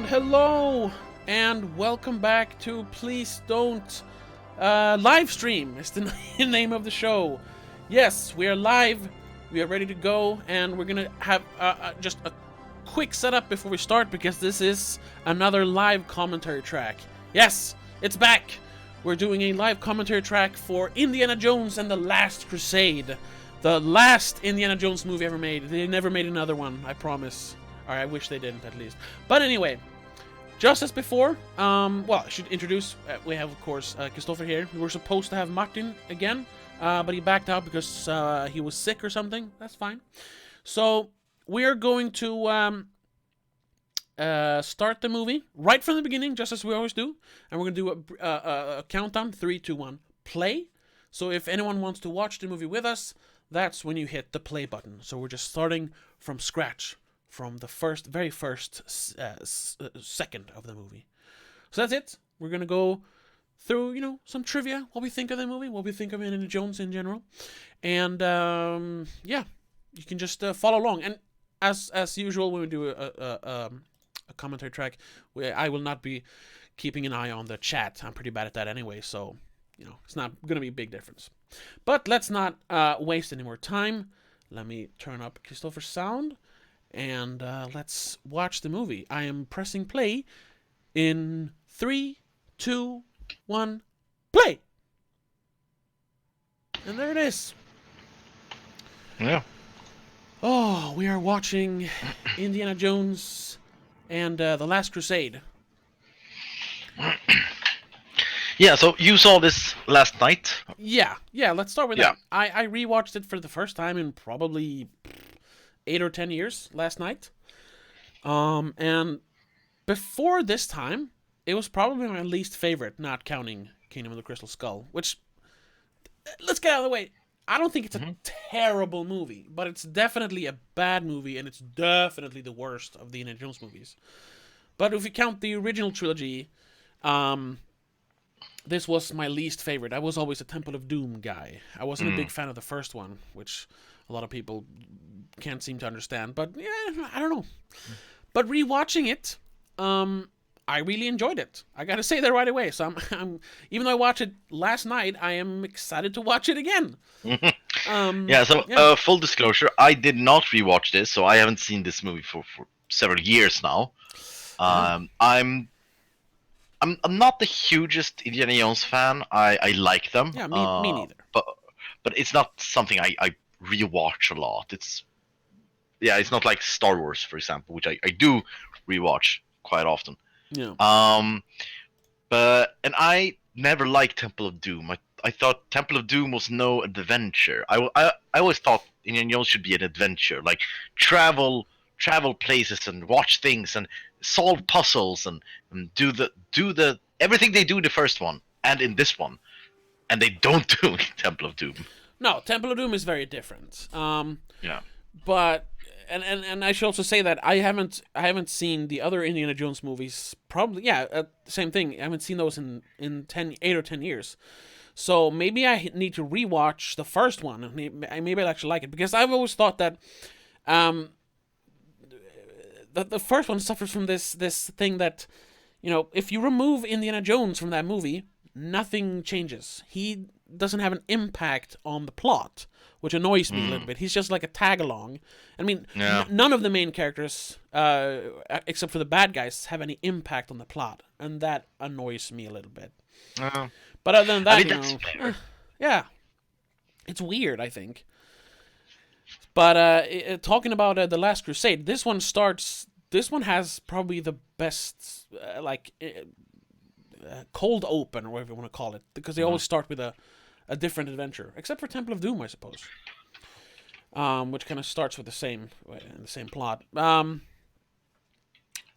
Hello and welcome back to Please Don't live stream. It's the name of the show. Yes, we are live. We are ready to go, and we're gonna have just a quick setup before we start because this is another live commentary track. Yes, it's back. We're doing a live commentary track for Indiana Jones and the Last Crusade, the last Indiana Jones movie ever made. They never made another one, I promise. Or I wish they didn't, at least. But anyway. Just as before, well, I should introduce, we have, of course, Christopher here. We were supposed to have Martin again, but he backed out because he was sick or something. That's fine. So, we are going to start the movie right from the beginning, just as we always do. And we're going to do a countdown, 3, 2, 1, play. So if anyone wants to watch the movie with us, that's when you hit the play button. So we're just starting from scratch. From the very first second of the movie. So that's it. We're going to go through, some trivia, what we think of the movie, what we think of Indiana Jones in general. And, yeah, you can just follow along. And as usual, when we do a commentary track, I will not be keeping an eye on the chat. I'm pretty bad at that anyway, so, it's not going to be a big difference. But let's not waste any more time. Let me turn up Christopher's sound. And let's watch the movie. I am pressing play in 3, 2, 1, play! And there it is. Yeah. Oh, we are watching Indiana Jones and the Last Crusade. Yeah, so you saw this last night? Yeah, let's start with that. I rewatched it for the first time in probably 8 or 10 years last night. And before this time, it was probably my least favorite, not counting Kingdom of the Crystal Skull, which, let's get out of the way. I don't think it's a terrible movie, but it's definitely a bad movie, and it's definitely the worst of the Indiana Jones movies. But if you count the original trilogy, this was my least favorite. I was always a Temple of Doom guy. I wasn't a big fan of the first one, which a lot of people can't seem to understand. But yeah, I don't know. But rewatching it, I really enjoyed it. I gotta say that right away. So I'm even though I watched it last night, I am excited to watch it again. Full disclosure, I did not rewatch this, so I haven't seen this movie for several years now. I'm not the hugest Indiana Jones fan. I like them. Yeah, me neither. But it's not something I rewatch a lot. It's not like Star Wars, for example, which I do rewatch quite often. Yeah. But I never liked Temple of Doom. I thought Temple of Doom was no adventure. I always thought Indiana Jones should be an adventure, like travel places and watch things and solve puzzles and do the everything they do in the first one and in this one, and they don't do in Temple of Doom. No, Temple of Doom is very different. Yeah. But and I should also say that I haven't seen the other Indiana Jones movies. Probably same thing. I haven't seen those in 8 or 10 years. So maybe I need to rewatch the first one, and maybe I'll actually like it, because I've always thought that the first one suffers from this thing that, if you remove Indiana Jones from that movie, nothing changes. He doesn't have an impact on the plot, which annoys me a little bit. He's just like a tag-along. I mean, none of the main characters, except for the bad guys, have any impact on the plot, and that annoys me a little bit. But other than that, that's fair. Yeah, it's weird, I think. But talking about the Last Crusade, this one has probably the best, cold open, or whatever you want to call it, because they always start with a different adventure, except for Temple of Doom, I suppose, which kind of starts with the same plot.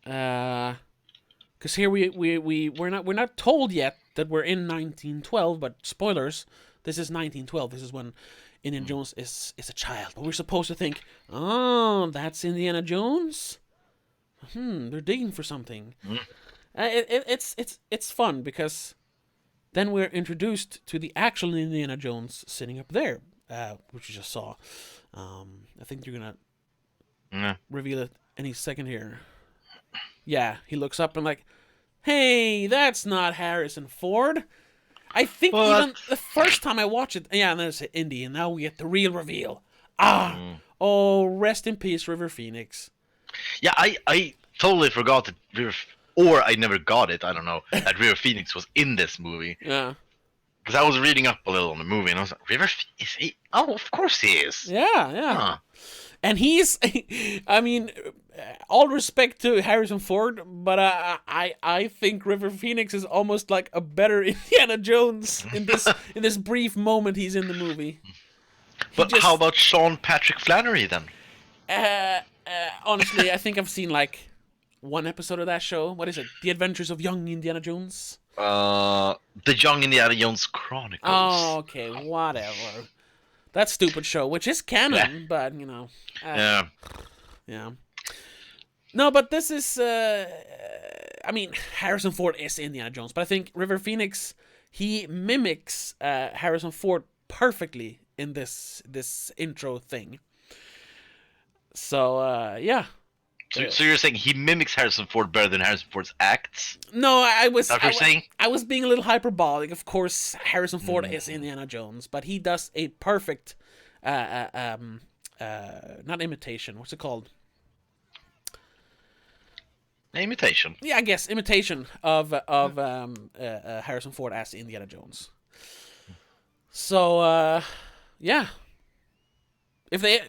Because here we're not told yet that we're in 1912, but spoilers, this is 1912. This is when Indiana Jones is a child, but we're supposed to think, oh, that's Indiana Jones. They're digging for something. It's fun because then we're introduced to the actual Indiana Jones sitting up there, which you just saw. I think you're gonna reveal it any second here. yeah, he looks up and like, hey, that's not Harrison Ford. I think But even the first time I watched it, yeah, and there's Indy, and now we get the real reveal. Ah, oh, rest in peace, River Phoenix. yeah, I totally forgot that or I never got it. I don't know that River Phoenix was in this movie Yeah, because I was reading up a little on the movie and I was like, is he? Oh, of course he is. yeah. Huh. And he's, I mean, all respect to Harrison Ford, but I think River Phoenix is almost like a better Indiana Jones in this brief moment he's in the movie. But how about Sean Patrick Flannery then? Honestly, I think I've seen like one episode of that show. What is it? The Adventures of Young Indiana Jones? The Young Indiana Jones Chronicles. Oh, okay, whatever. That stupid show, which is canon, but you know. Yeah. Yeah. No, but this is. I mean, Harrison Ford is Indiana Jones, but I think River Phoenix, he mimics Harrison Ford perfectly in this intro thing. So yeah. So you're saying he mimics Harrison Ford better than Harrison Ford's acts? No, I was. That's what you're saying? I was being a little hyperbolic. Of course, Harrison Ford is Indiana Jones, but he does a perfect, not imitation. What's it called? Imitation. Yeah, I guess imitation of Harrison Ford as Indiana Jones. So yeah. If they,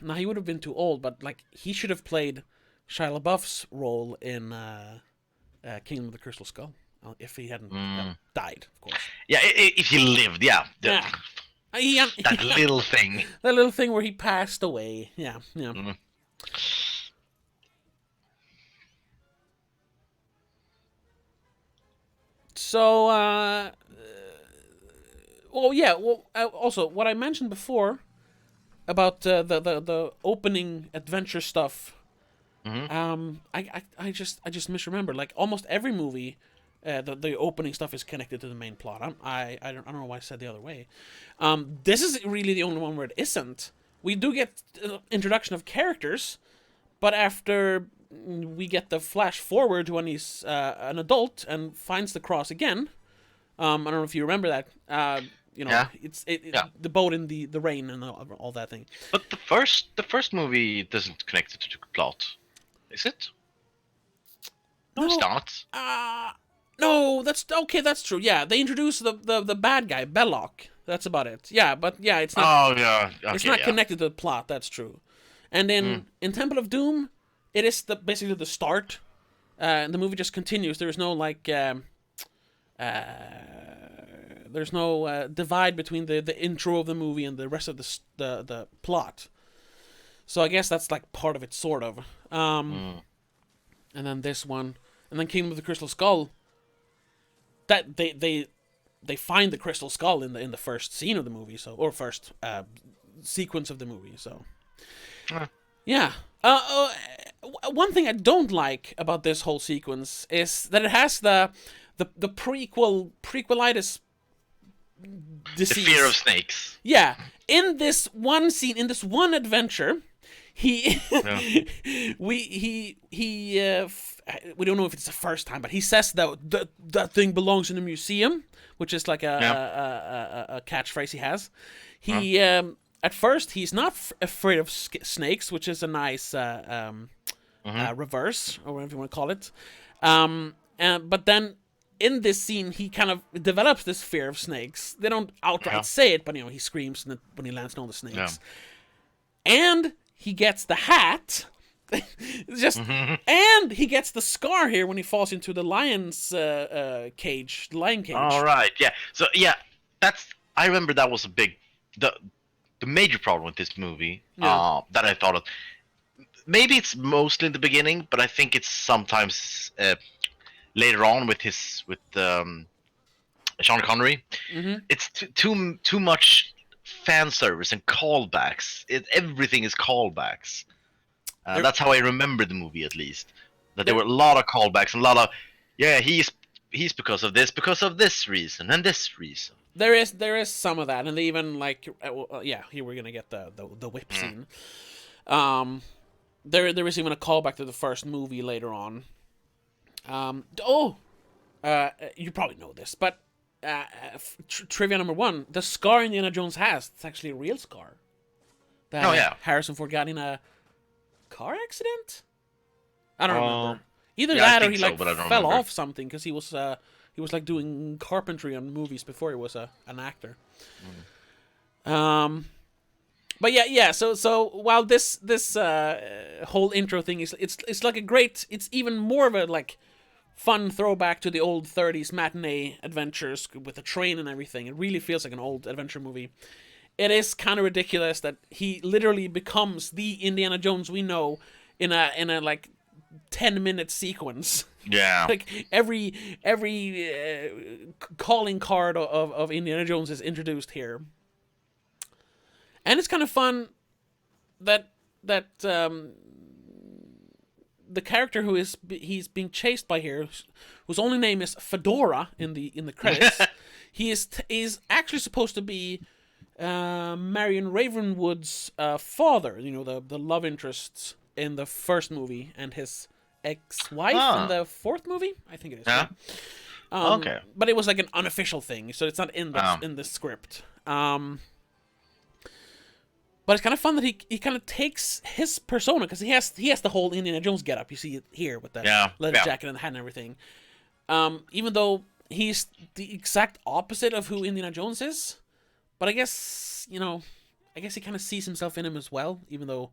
now he would have been too old, but like he should have played Shia LaBeouf's role in Kingdom of the Crystal Skull if he hadn't died, of course. Yeah, if he lived, yeah. Yeah. That little thing. That little thing where he passed away. Yeah. So, also what I mentioned before about the opening adventure stuff. I just misremembered. Like almost every movie, the opening stuff is connected to the main plot. I don't know why I said the other way. This is really the only one where it isn't. We do get introduction of characters, but after we get the flash forward to when he's an adult and finds the cross again. I don't know if you remember that. It's the boat in the rain and all that thing. But the first movie doesn't connect it to the plot, is it? No, it's not. No, that's okay. That's true. Yeah, they introduce the bad guy, Belloc. That's about it. Yeah, but yeah, it's not. Oh yeah, okay, it's not connected to the plot. That's true. And in Temple of Doom, it is basically the start. The movie just continues. There's no like. There's no divide between the intro of the movie and the rest of the plot. So I guess that's like part of it, sort of. And then this one, and then Kingdom of the Crystal Skull. That they find the Crystal Skull in the first scene of the movie, or first sequence of the movie. So yeah. One thing I don't like about this whole sequence is that it has the prequelitis disease. The fear of snakes. Yeah, in this one scene, in this one adventure, we don't know if it's the first time, but he says that thing belongs in a museum, which is like a catchphrase he has. He at first he's not afraid of snakes, which is a nice reverse, or whatever you want to call it. But then in this scene, he kind of develops this fear of snakes. They don't outright say it, but he screams when he lands on the snakes. And he gets the hat. And he gets the scar here when he falls into the lion's cage, the lion cage. All right, yeah. So yeah, I remember that was the major problem with this movie that I thought of. Maybe it's mostly in the beginning, but I think it's sometimes later on with Sean Connery. It's too much fan service and callbacks. Everything is callbacks. That's how I remember the movie, at least. That there were a lot of callbacks and a lot of he's because of this reason and this reason. There is some of that, and they even like here we're gonna get the whip scene. There is even a callback to the first movie later on. You probably know this, but trivia number one: the scar Indiana Jones has, it's actually a real scar that Harrison Ford got in a car accident. I don't remember. Either that or he like fell off something because he was like doing carpentry on movies before he was an actor. But yeah. So while this whole intro thing is it's like a great, it's even more of a like fun throwback to the old 30s matinee adventures with the train and everything. It really feels like an old adventure movie. It is kind of ridiculous that he literally becomes the Indiana Jones we know in a like 10-minute sequence. Yeah. Like every calling card of Indiana Jones is introduced here. And it's kind of fun that the character he's being chased by here, whose only name is Fedora in the credits, he is actually supposed to be Marion Ravenwood's father. You know, the love interest in the first movie, and his ex-wife in the fourth movie. I think it is. Yeah. Okay. But it was like an unofficial thing, so it's not in the script. But it's kind of fun that he kind of takes his persona, because he has the whole Indiana Jones getup. You see it here with the leather jacket and the hat and everything. Even though he's the exact opposite of who Indiana Jones is, but I guess he kind of sees himself in him as well. Even though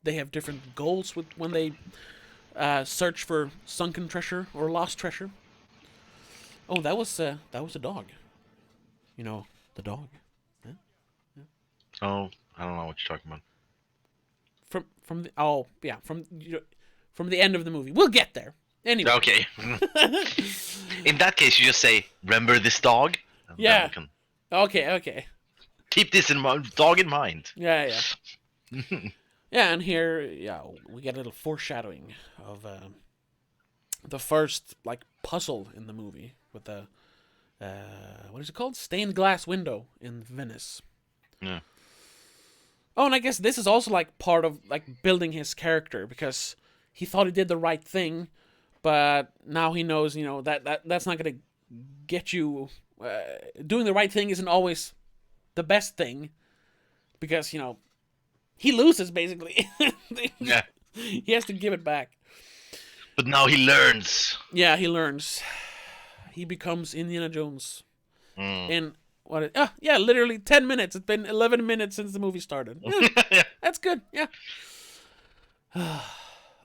they have different goals when they search for sunken treasure or lost treasure. Oh, that was a dog. You know, the dog. Yeah? Yeah. Oh. I don't know what you're talking about. From the end of the movie. We'll get there. Anyway. Okay. In that case, you just say, "Remember this dog?" Yeah. Okay. Keep this dog in mind. Yeah. Yeah, and here, we get a little foreshadowing of the first like puzzle in the movie with the what is it called? Stained glass window in Venice. Yeah. Oh, and I guess this is also like part of like building his character, because he thought he did the right thing, but now he knows, that's not going to get you. Doing the right thing isn't always the best thing, because he loses basically. Yeah. He has to give it back. But now he learns. Yeah, he learns. He becomes Indiana Jones in. Literally 10 minutes. It's been 11 minutes since the movie started. Yeah, that's good. Yeah.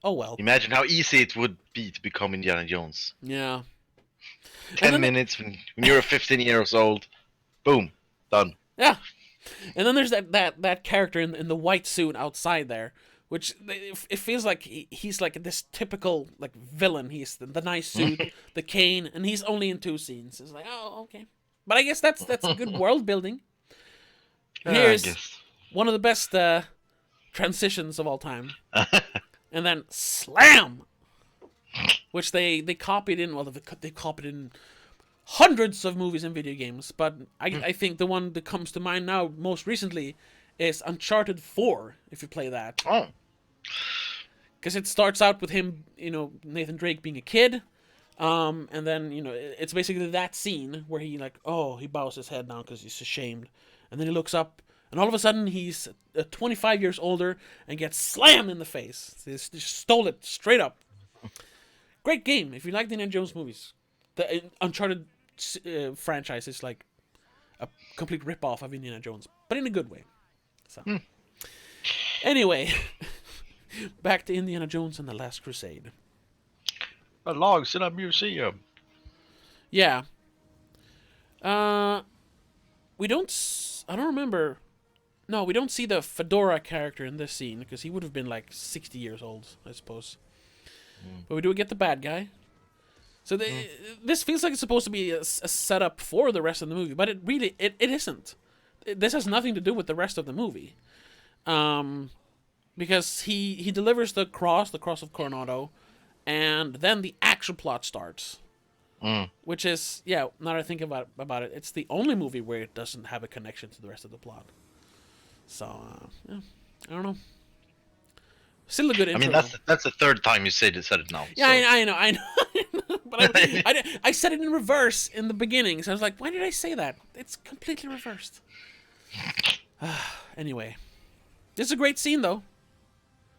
Oh, well. Imagine how easy it would be to become Indiana Jones. Yeah. 10 minutes when you're 15 years old. Boom. Done. Yeah. And then there's that character in the white suit outside there, which it feels like he's like this typical like villain. He's the nice suit, the cane, and he's only in 2 scenes. It's like, oh, okay. But I guess that's good world building. Here's one of the best transitions of all time. And then slam! Which they copied in, they copied in hundreds of movies and video games. But I think the one that comes to mind now most recently is Uncharted 4, if you play that. Oh. Because it starts out with him, Nathan Drake being a kid. And then, it's basically that scene where he he bows his head down because he's ashamed. And then he looks up, and all of a sudden he's 25 years older and gets slammed in the face. They just stole it straight up. Great game. If you like the Indiana Jones movies, the Uncharted franchise is like a complete rip-off of Indiana Jones, but in a good way. So, Anyway, back to Indiana Jones and the Last Crusade. The logs in a museum. Yeah. We don't. I don't remember. No, we don't see the Fedora character in this scene because he would have been like 60 years old, I suppose. But we do get the bad guy. So this feels like it's supposed to be a setup for the rest of the movie, but it really it isn't. This has nothing to do with the rest of the movie. Because he delivers the cross of Coronado. And then the actual plot starts, which is, now that I think about it, it's the only movie where it doesn't have a connection to the rest of the plot. So, I don't know. Still a good intro. I mean, that's the third time you said it now. Yeah, so. I know. But I said it in reverse in the beginning, so I was like, why did I say that? It's completely reversed. Anyway, this is a great scene, though.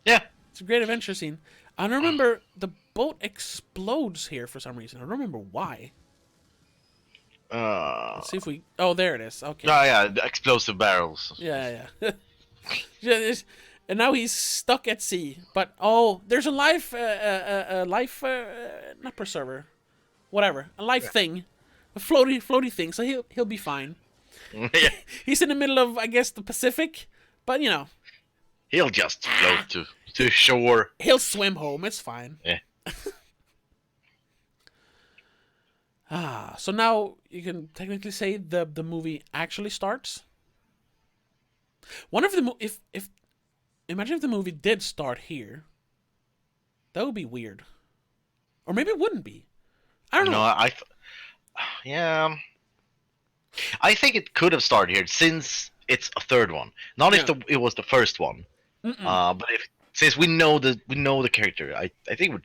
Yeah. It's a great adventure scene. I don't remember, the boat explodes here for some reason. I don't remember why. Let's see if we... Oh, there it is. Okay. Oh, yeah, the explosive barrels. Yeah. And now he's stuck at sea. But, there's a life... not preserver. Whatever. A life thing. A floaty thing. So he'll be fine. Yeah. He's in the middle of, I guess, the Pacific. But, He'll just float to shore. He'll swim home. It's fine. Yeah. So now you can technically say the movie actually starts. One of the if imagine if the movie did start here. That would be weird. Or maybe it wouldn't be. I don't know. Yeah. I think it could have started here since it's a third one. Not if it was the first one. But since we know the character, I think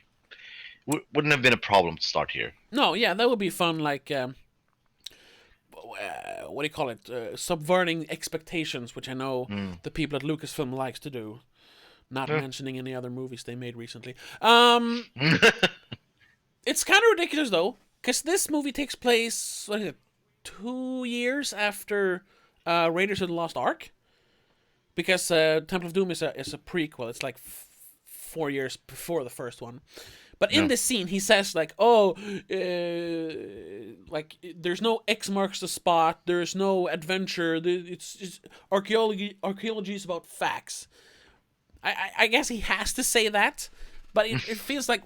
wouldn't have been a problem to start here. No, yeah, that would be fun. Like, what do you call it? Subverting expectations, which I know the people at Lucasfilm likes to do. Not mentioning any other movies they made recently. It's kind of ridiculous though, because this movie takes place 2 years after Raiders of the Lost Ark. Because Temple of Doom is a prequel. It's like 4 years before the first one. But in this scene, he says like, there's no X marks the spot. There's no adventure. It's archaeology. Archaeology is about facts. I guess he has to say that, but it feels like,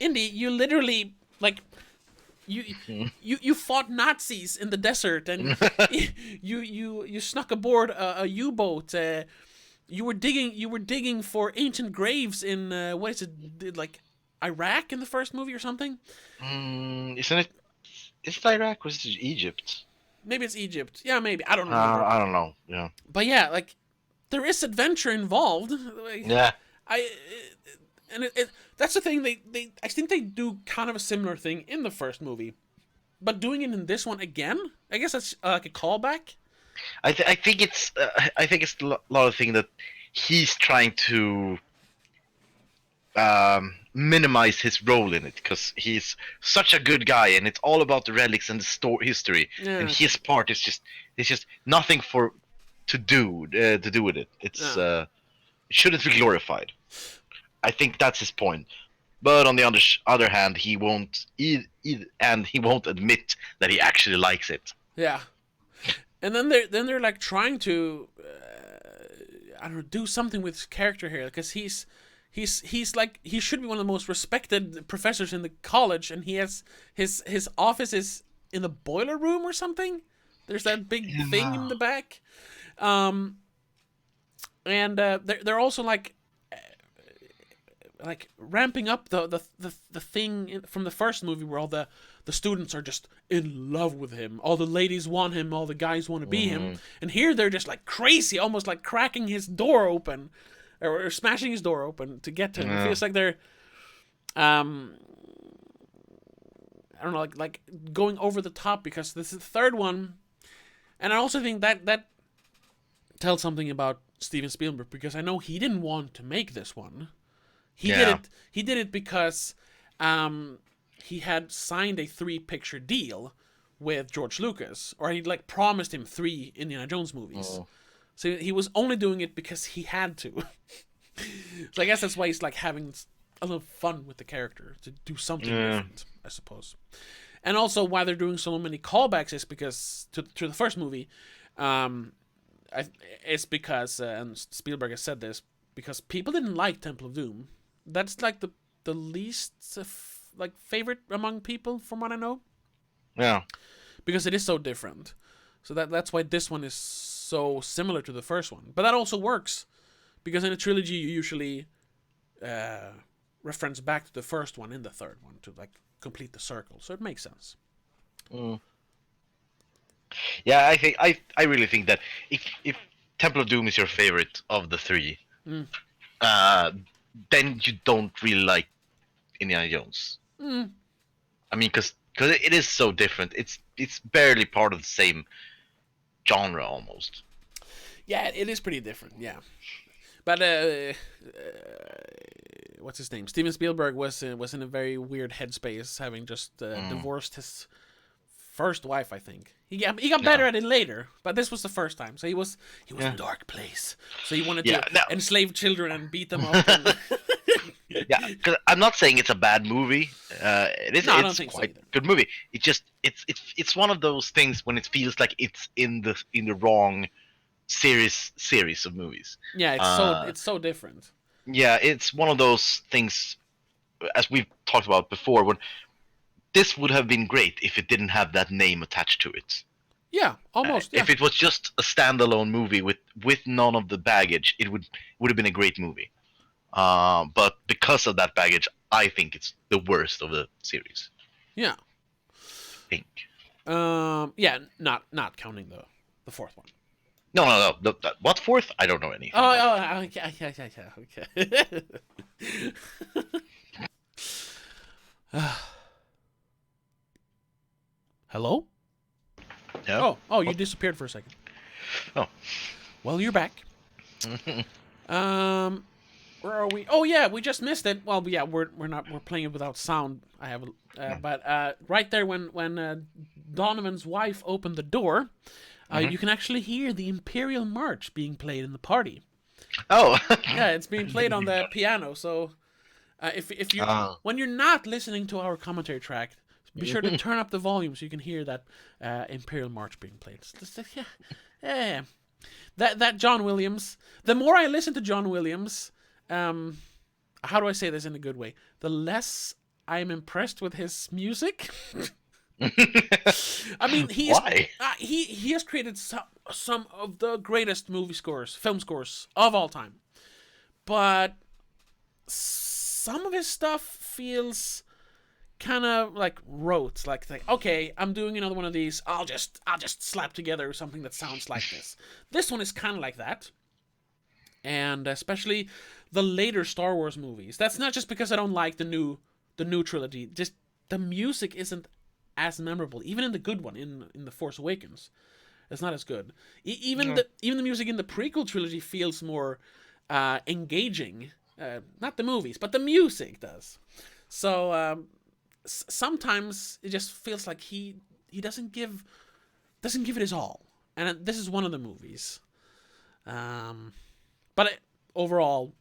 Indy, you literally like. You fought Nazis in the desert, and you snuck aboard a U-boat. You were digging for ancient graves in what is it, like Iraq in the first movie or something? Isn't it? Is it Iraq or is it Egypt? Maybe it's Egypt. Yeah, maybe. I don't remember. I don't know. Yeah. But yeah, like there is adventure involved. Like, yeah. That's the thing. I think they do kind of a similar thing in the first movie, but doing it in this one again, I guess that's like a callback. I think it's a lot of things that he's trying to minimize his role in it, because he's such a good guy, and it's all about the relics and the history, and his part is just nothing to do with it. It's it shouldn't be glorified. I think that's his point. But on the other hand, he won't and he won't admit that he actually likes it. Yeah. And then they're like trying to I don't know, do something with his character here, because he's like, he should be one of the most respected professors in the college, and he has his office is in the boiler room or something. There's that big thing in the back. And they're also like ramping up the thing from the first movie where all the students are just in love with him. All the ladies want him, all the guys want to be him. And here they're just like crazy, almost like cracking his door open or smashing his door open to get to him. It feels like they're I don't know, like going over the top, because this is the third one. And I also think that tells something about Steven Spielberg, because I know he didn't want to make this one. He did it because he had signed a 3-picture deal with George Lucas, or he like promised him 3 Indiana Jones movies. So he was only doing it because he had to. So I guess that's why he's like having a little fun with the character, to do something different, I suppose. And also why they're doing so many callbacks is because to the first movie, it's because and Spielberg has said this, because people didn't like Temple of Doom. That's like the least favorite among people, from what I know. Yeah. Because it is so different. So that's why this one is so similar to the first one. But that also works, because in a trilogy you usually reference back to the first one in the third one to like complete the circle. So it makes sense. Yeah, I really think that if Temple of Doom is your favorite of the 3, then you don't really like Indiana Jones. I mean, because it is so different. It's barely part of the same genre almost. Yeah, it is pretty different. Yeah, but what's his name? Steven Spielberg was in a very weird headspace, having just divorced his first wife. I think he got better Yeah. at it later, but this was the first time. So he was in a dark place. So he wanted Yeah. to No. enslave children and beat them up. And Yeah, because I'm not saying it's a bad movie. It is. No, I don't It's think so quite either. good movie. It just it's one of those things when it feels like it's in the wrong series of movies. Yeah, Uh, it's so different. yeah, it's one of those things as we've talked about before. When this would have been great if it didn't have that name attached to it. Yeah, almost. Yeah, If it was just a standalone movie with none of the baggage, it would have been a great movie. But because of that baggage, I think it's the worst of the series. yeah. I think. Yeah, not counting the fourth one. No. What fourth? I don't know anything. Oh, okay, okay. Hello? Yeah. Oh, you disappeared for a second. Oh. Well, you're back. Where are we? Oh yeah, we just missed it. Well, yeah, we're playing it without sound. I have, but right there when Donovan's wife opened the door, you can actually hear the Imperial March being played in the party. Oh. Yeah, it's being played on the piano. So if you when you're not listening to our commentary track, be sure to turn up the volume so you can hear that Imperial March being played. Yeah. That John Williams. The more I listen to John Williams, how do I say this in a good way? The less I'm impressed with his music. I mean, Why? He has created some of the greatest film scores of all time, but some of his stuff feels kind of like rote. Like okay, I'm doing another one of these. I'll just slap together something that sounds like this. This one is kind of like that, and especially the later Star Wars movies. That's not just because I don't like the new trilogy. Just the music isn't as memorable, even in the good one, in the Force Awakens. It's not as good. Even the music in the prequel trilogy feels more engaging. Not the movies, but the music does. So sometimes it just feels like he doesn't give it his all, and this is one of the movies. But overall,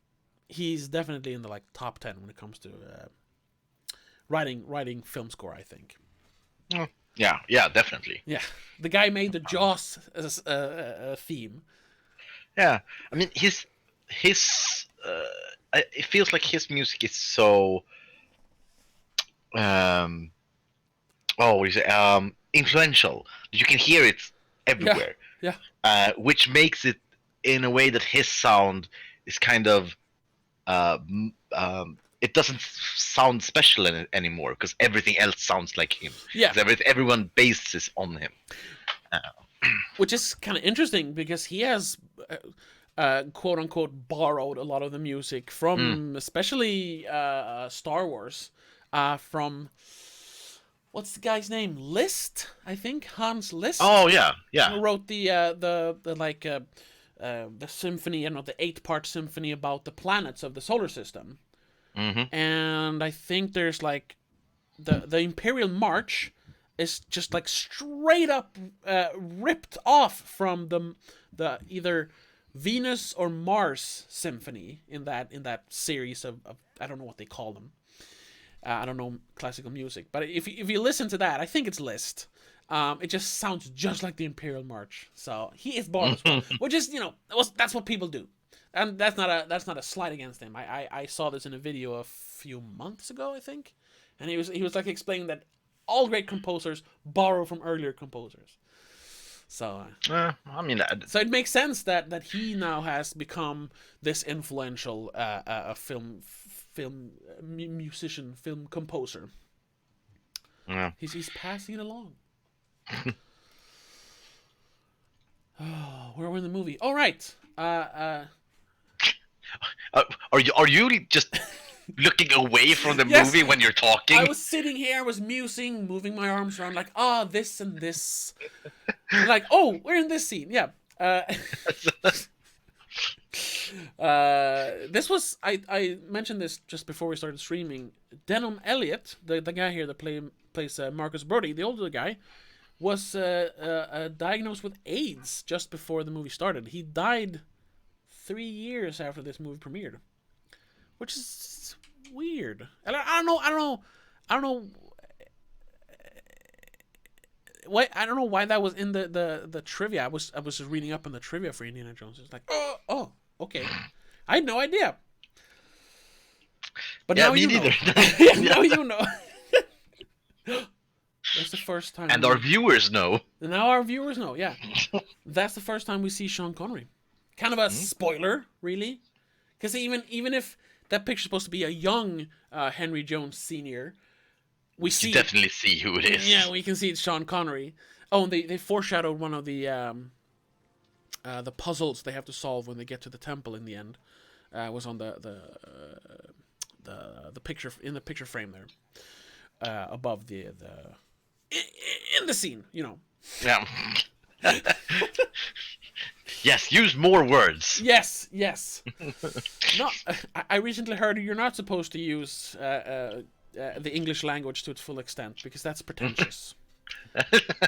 he's definitely in the top 10 when it comes to writing film score, I think. Yeah, definitely. Yeah, the guy made the Jaws theme. Yeah, I mean his it feels like his music is so what do you say, influential. You can hear it everywhere. Yeah. Which makes it in a way that his sound is kind of it doesn't sound special anymore because everything else sounds like him. Yeah. Everyone bases on him. Which is kind of interesting because he has quote unquote borrowed a lot of the music from especially Star Wars from what's the guy's name? Liszt, I think. Hans Liszt. Oh yeah. Who wrote the symphony, the 8-part symphony about the planets of the solar system. Mm-hmm. And I think there's the Imperial March is just straight up ripped off from the either Venus or Mars symphony in that series of I don't know what they call them. I don't know classical music, but if you listen to that, I think it's Liszt. It just sounds just like the Imperial March. So he is born as well, which is that's what people do, and that's not a slight against him. I saw this in a video a few months ago, I think, and he was explaining that all great composers borrow from earlier composers. So I mean, so it makes sense that he now has become this influential film musician, film composer. yeah. He's passing it along. Oh, where were in the movie? All right. Are you just looking away from the Yes. movie when you're talking. I was sitting here, I was musing, moving my arms around, like, this and this. And like, oh, we're in this scene. Yeah. This was I mentioned this just before we started streaming. Denholm Elliott, the guy here that plays Marcus Brody, the older guy, was diagnosed with AIDS just before the movie started. He died 3 years after this movie premiered, which is weird. And I don't know why that was in the trivia. I was just reading up on the trivia for Indiana Jones. It's like, oh, okay. I had no idea. But yeah, now me you neither. know. Now you know. That's the first time. And our viewers know. Now our viewers know, yeah. That's the first time we see Sean Connery. Kind of a spoiler, really. Because even if that picture's supposed to be a young Henry Jones Sr., we see... definitely see who it is. Yeah, we can see it's Sean Connery. Oh, and they foreshadowed one of the puzzles they have to solve when they get to the temple in the end. Was on the picture, in the picture frame there. Above the... In the scene, you know. Yeah. Yes, use more words. Yes. No, I recently heard you're not supposed to use the English language to its full extent because that's pretentious.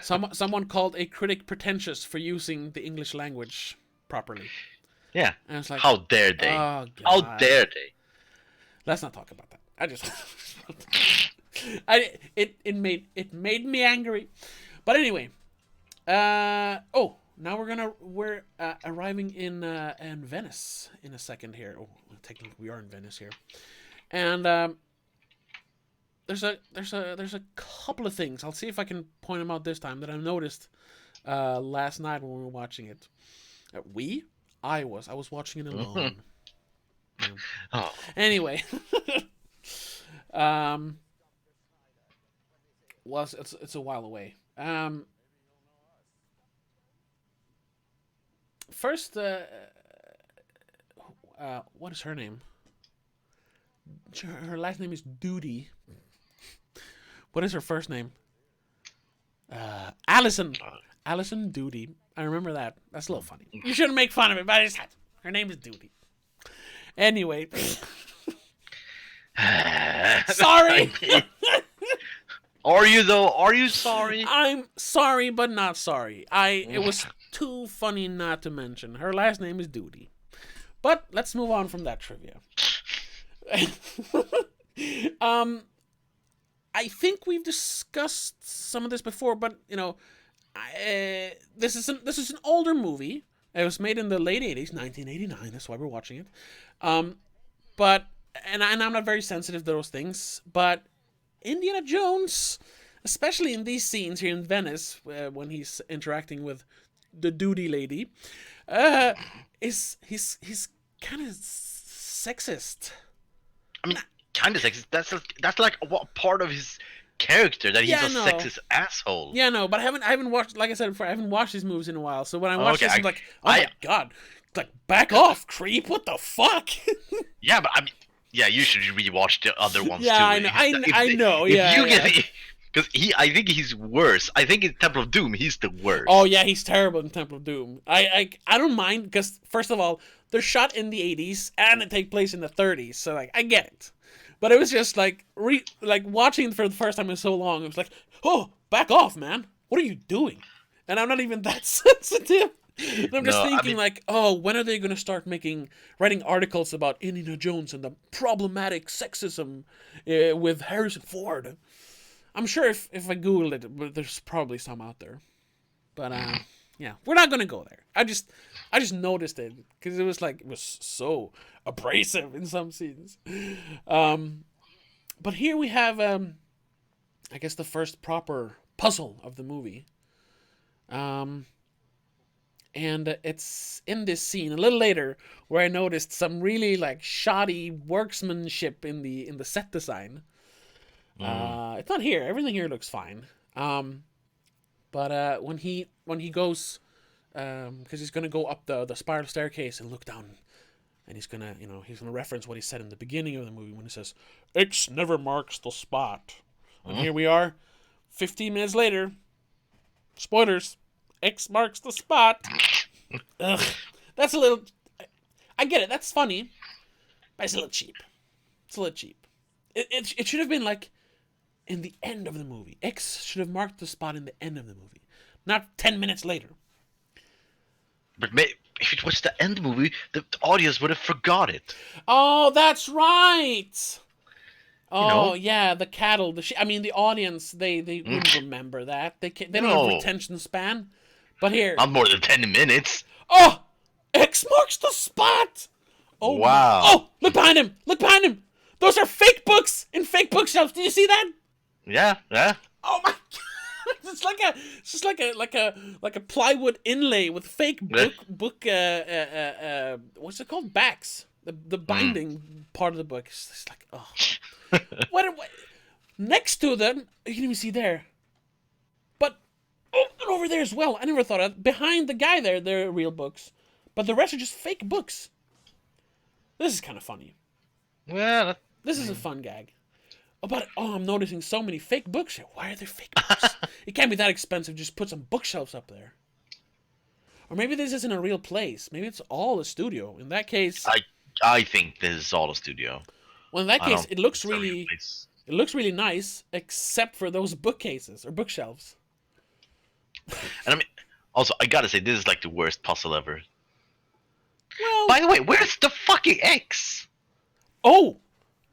Someone called a critic pretentious for using the English language properly. Yeah. And I was like, how dare they? Oh, God. How dare they? Let's not talk about that. I just... it made me angry, but anyway. Now we're arriving in Venice in a second here. Oh, technically we are in Venice here, and there's a couple of things. I'll see if I can point them out this time that I noticed last night when we were watching it. I was watching it alone. Yeah. Oh. Anyway. Well, it's a while away. First, what is her name? Her last name is Duty. What is her first name? Allison. Allison Duty. I remember that. That's a little funny. You shouldn't make fun of it, but I just had to. Her name is Duty. Anyway. Sorry. Are you though? Are you sorry? I'm sorry, but not sorry. It was too funny not to mention. Her last name is Duty. But let's move on from that trivia. I think we've discussed some of this before, but you know, this is an older movie. It was made in the late 80s, 1989. That's why we're watching it. But I'm not very sensitive to those things, but Indiana Jones, especially in these scenes here in Venice, when he's interacting with the Duty lady, he's kind of sexist. I mean, kind of sexist. That's like what part of his character that he's a sexist asshole. Yeah, no, but I haven't watched, like I said before, I haven't watched these movies in a while. So when I watch this, I'm like, oh my god, like back off, creep! What the fuck? Yeah, but I mean, yeah, you should rewatch the other ones too. I know. Because I think he's worse. I think in Temple of Doom, he's the worst. Oh yeah, he's terrible in Temple of Doom. I don't mind because first of all, they're shot in the 80s and they take place in the 30s, so like I get it. But it was just like watching for the first time in so long. It was like, oh, back off, man! What are you doing? And I'm not even that sensitive. And I'm just thinking like, oh, when are they going to start writing articles about Indiana Jones and the problematic sexism with Harrison Ford? I'm sure if I Googled it, but there's probably some out there. But yeah, we're not going to go there. I just noticed it because it was so abrasive in some scenes. But here we have, I guess, the first proper puzzle of the movie. And it's in this scene a little later where I noticed some really like shoddy workmanship in the set design. It's not here. Everything here looks fine. But when he goes, because he's gonna go up the spiral staircase and look down and he's gonna reference what he said in the beginning of the movie when he says, "X never marks the spot." And here we are, 15 minutes later. Spoilers. X marks the spot. Ugh. That's a little... I get it. That's funny. But it's a little cheap. It's a little cheap. It should have been like in the end of the movie. X should have marked the spot in the end of the movie. Not 10 minutes later. But if it was the end movie, the audience would have forgot it. Oh, that's right. Oh, know? yeah, the cattle. The audience, they wouldn't remember that. They don't have retention span. But here... Not more than 10 minutes. Oh! X marks the spot! Oh, wow. Oh, look behind him! Look behind him! Those are fake books in fake bookshelves. Did you see that? Yeah. Oh my god! It's just like a plywood inlay with fake book what's it called? Backs. The binding part of the book. It's just like, oh. what? Next to them, you can even see there. But and over there as well. I never thought of behind the guy there. They're real books, but the rest are just fake books. This is kind of funny. Well, this is a fun gag. But I'm noticing so many fake books here. Why are there fake books? It can't be that expensive. Just put some bookshelves up there. Or maybe this isn't a real place. Maybe it's all a studio. In that case, I think this is all a studio. Well, in that case, it looks really nice, except for those bookcases or bookshelves. And I mean, also, I gotta say, this is like the worst puzzle ever. Well, by the way, where's the fucking X? Oh,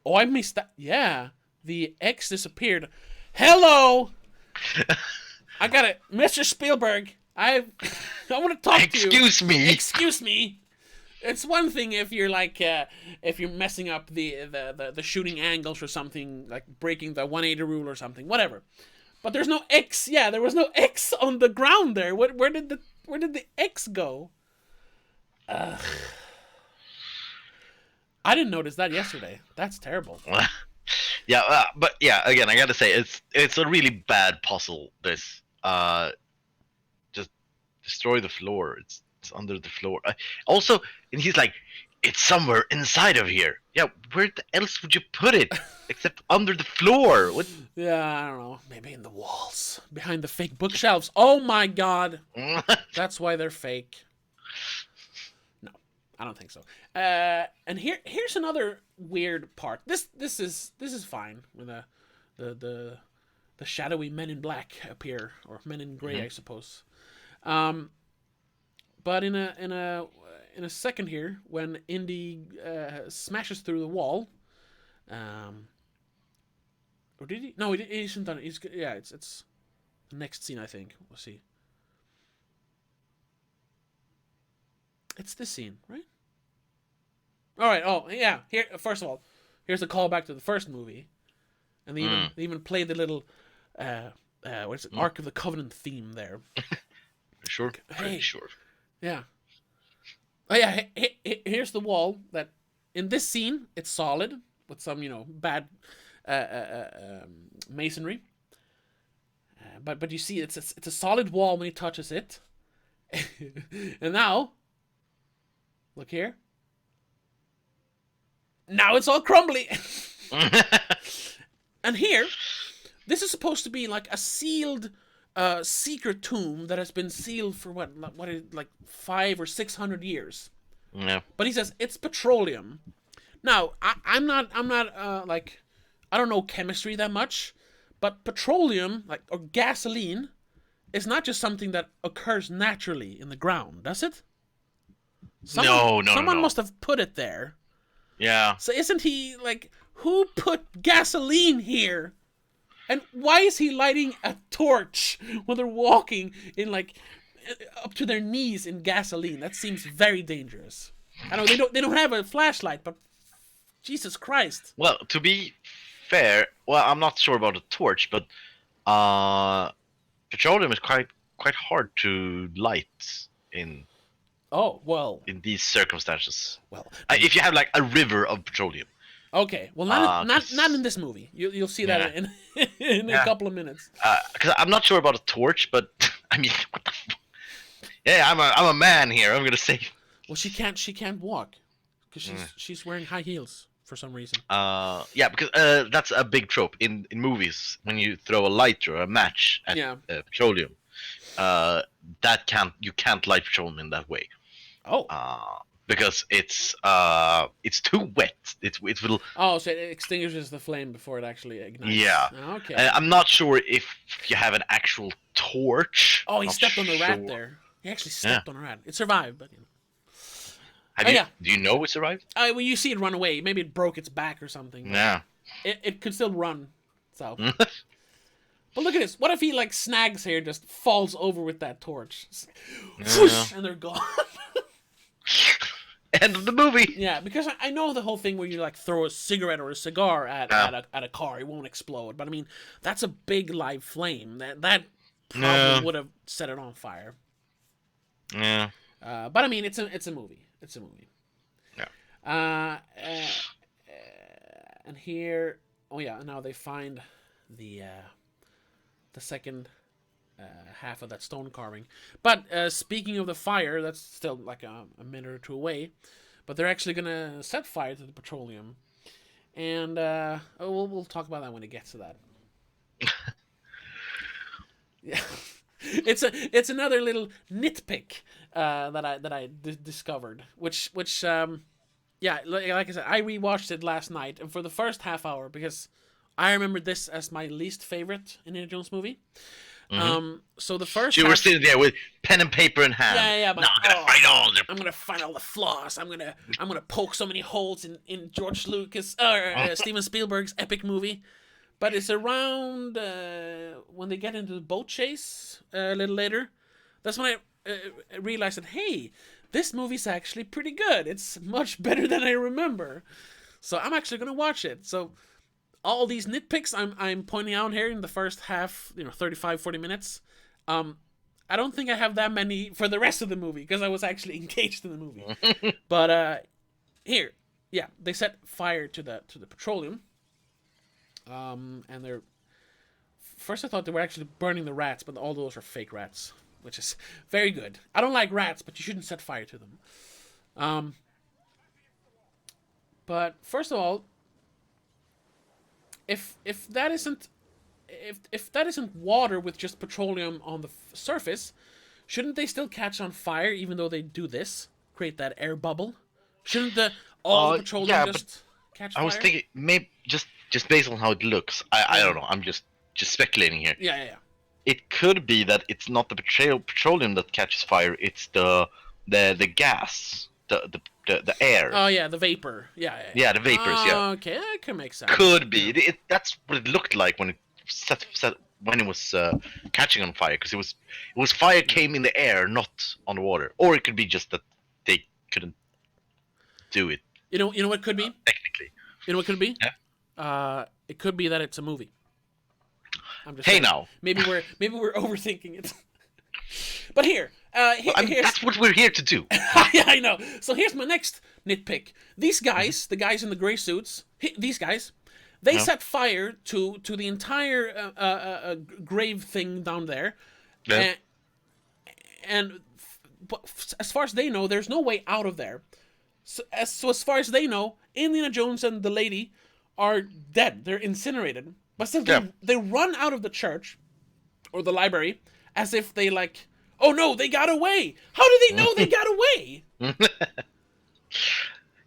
I missed that. Yeah, the X disappeared. Hello. I got it, Mr. Spielberg. I want to talk to you. Excuse me. It's one thing if you're like if you're messing up the shooting angles or something, like breaking the 180 rule or something, whatever. But there's no X. Yeah, there was no X on the ground there. Where did the X go? Ugh. I didn't notice that yesterday. That's terrible. Yeah, but yeah, again, I gotta say it's a really bad puzzle. This just destroy the floor. It's under the floor. Also, and he's like, it's somewhere inside of here. Yeah, where else would you put it except under the floor? What? Yeah, I don't know. Maybe in the walls, behind the fake bookshelves. Oh my god, that's why they're fake. No, I don't think so. And here's another weird part. This is fine when the shadowy men in black appear, or men in gray, I suppose. But in a second here, when Indy smashes through the wall, or did he? No, he isn't done. It's the next scene, I think. We'll see. It's this scene, right? All right. Oh, yeah. Here, first of all, here's a callback to the first movie, and they even played the little what is it? Ark of the Covenant theme there. Sure. Hey. Sure. Yeah. Oh yeah. Here's the wall that in this scene it's solid with some bad masonry. But you see it's a solid wall when he touches it. And now, look here. Now it's all crumbly. And here, this is supposed to be like a sealed secret tomb that has been sealed for what is like 500 or 600 years. Yeah. But he says it's petroleum. Now I'm not like I don't know chemistry that much, but petroleum or gasoline is not just something that occurs naturally in the ground, does it? Someone must have put it there. Yeah. So isn't he like, who put gasoline here? And why is he lighting a torch when they're walking in like up to their knees in gasoline? That seems very dangerous. I know they don't have a flashlight, but Jesus Christ. Well, to be fair, I'm not sure about a torch, but petroleum is quite hard to light in. Oh, well. In these circumstances. Well, if you have like a river of petroleum. Okay, well, not in this movie. You'll see that in a couple of minutes. Because I'm not sure about a torch, but I mean, what the? Yeah, I'm a man here. I'm gonna say. Well, she can't walk. because she's wearing high heels for some reason. Yeah, because that's a big trope in movies. When you throw a lighter or a match at petroleum, you can't light petroleum in that way. Oh. Because it's too wet. It will. Oh, so it extinguishes the flame before it actually ignites. Yeah. Oh, okay. I'm not sure if you have an actual torch. Oh, he stepped on the rat there. He actually stepped on a rat. It survived, but Do you know it survived? Well, you see it run away. Maybe it broke its back or something. Yeah. It could still run. So. But look at this. What if he like snags here, just falls over with that torch, whoosh, and they're gone. End of the movie. Yeah, because I know the whole thing where you like throw a cigarette or a cigar at a car, it won't explode. But I mean, that's a big live flame. That probably would have set it on fire. Yeah. But I mean, it's a movie. It's a movie. Yeah. And here, now they find the second half of that stone carving. But speaking of the fire, that's still like a minute or two away. But they're actually gonna set fire to the petroleum, and we'll talk about that when it gets to that. Yeah, it's another little nitpick that I discovered, which yeah, like I said, I rewatched it last night, and for the first half hour, because I remember this as my least favorite Indiana Jones movie. Mm-hmm. So the first you were sitting there with pen and paper in hand. Yeah, but I'm gonna find all the flaws. I'm gonna poke so many holes in George Lucas Steven Spielberg's epic movie. But it's around when they get into the boat chase a little later. That's when I realized that, hey, this movie's actually pretty good. It's much better than I remember. So I'm actually gonna watch it. So all these nitpicks I'm pointing out here in the first half, 35, 40 minutes. I don't think I have that many for the rest of the movie because I was actually engaged in the movie. But here, yeah, they set fire to the petroleum. And they're first I thought they were actually burning the rats, but all those are fake rats, which is very good. I don't like rats, but you shouldn't set fire to them. But first of all, if that isn't water with just petroleum on the surface, shouldn't they still catch on fire even though they do this, create that air bubble? Shouldn't the petroleum just catch fire? I was thinking maybe just based on how it looks. I don't know. I'm just speculating here. Yeah. It could be that it's not the petroleum that catches fire. It's the gas, the air. Oh yeah, the vapor. Yeah, the vapors. Yeah. Okay, that could make sense. Could be. That's what it looked like when it set when it was catching on fire, because it was fire came in the air, not on the water. Or it could be just that they couldn't do it. You know what it could be? Technically. You know what it could be? Yeah. It could be that it's a movie. I'm just hey saying. now. Maybe we're overthinking it. But here, that's what we're here to do. Yeah, I know. So here's my next nitpick. These guys, the guys in the gray suits, they set fire to the entire grave thing down there, and as far as they know, there's no way out of there. So as far as they know, Indiana Jones and the lady are dead. They're incinerated. But still, they run out of the church or the library as if they like, oh no, they got away. How do they know they got away?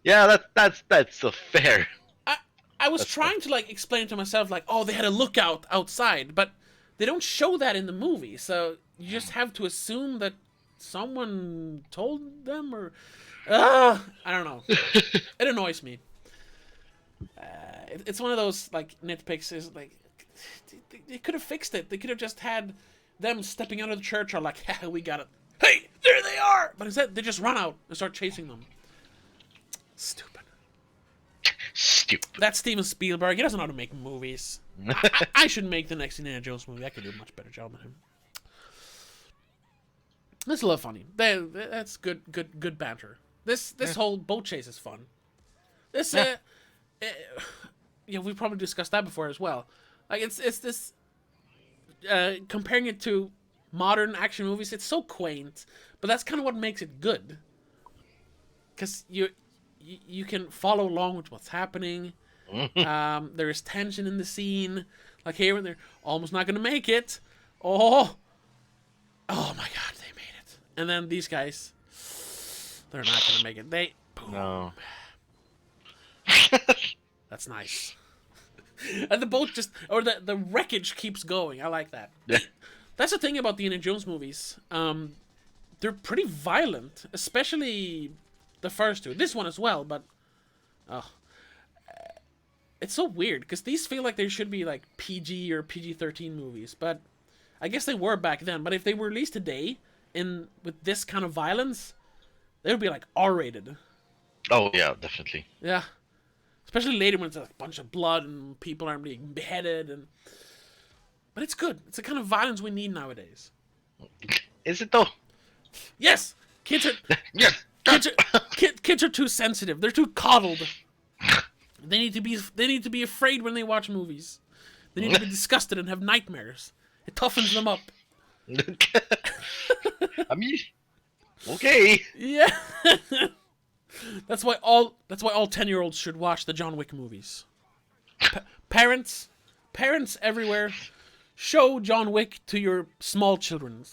Yeah, that's a fair. I was trying to like explain to myself like, oh, they had a lookout outside, but they don't show that in the movie. So you just have to assume that someone told them, or I don't know. It annoys me. It's one of those like nitpicks. Is like they could have fixed it. They could have just had them stepping out of the church or like, yeah, we got it. Hey, there they are. But instead, they just run out and start chasing them. Stupid. That's Steven Spielberg. He doesn't know how to make movies. I should make the next Indiana Jones movie. I could do a much better job than him. That's a lot of funny. That's good banter. This whole boat chase is fun. This we probably discussed that before as well. Like it's this comparing it to modern action movies, it's so quaint, but that's kind of what makes it good. Because you can follow along with what's happening. There is tension in the scene, like here when they're almost not gonna make it. Oh my god, they made it. And then these guys, they're not gonna make it. They boom. No. That's nice. And the boat just, or the wreckage keeps going. I like that. Yeah. That's the thing about the Indiana Jones movies. They're pretty violent, especially the first two. This one as well, but it's so weird because these feel like they should be like PG or PG-13 movies, but I guess they were back then. But if they were released today with this kind of violence, they would be like R-rated. Oh yeah, definitely. Yeah. Especially later when it's a bunch of blood and people are being beheaded but it's good. It's the kind of violence we need nowadays. Is it though? Yes! Kids are Yes. kids are too sensitive. They're too coddled. They need to be afraid when they watch movies. They need to be disgusted and have nightmares. It toughens them up. I mean, okay. Yeah. That's why all 10-year-olds should watch the John Wick movies. Parents everywhere, show John Wick to your small children.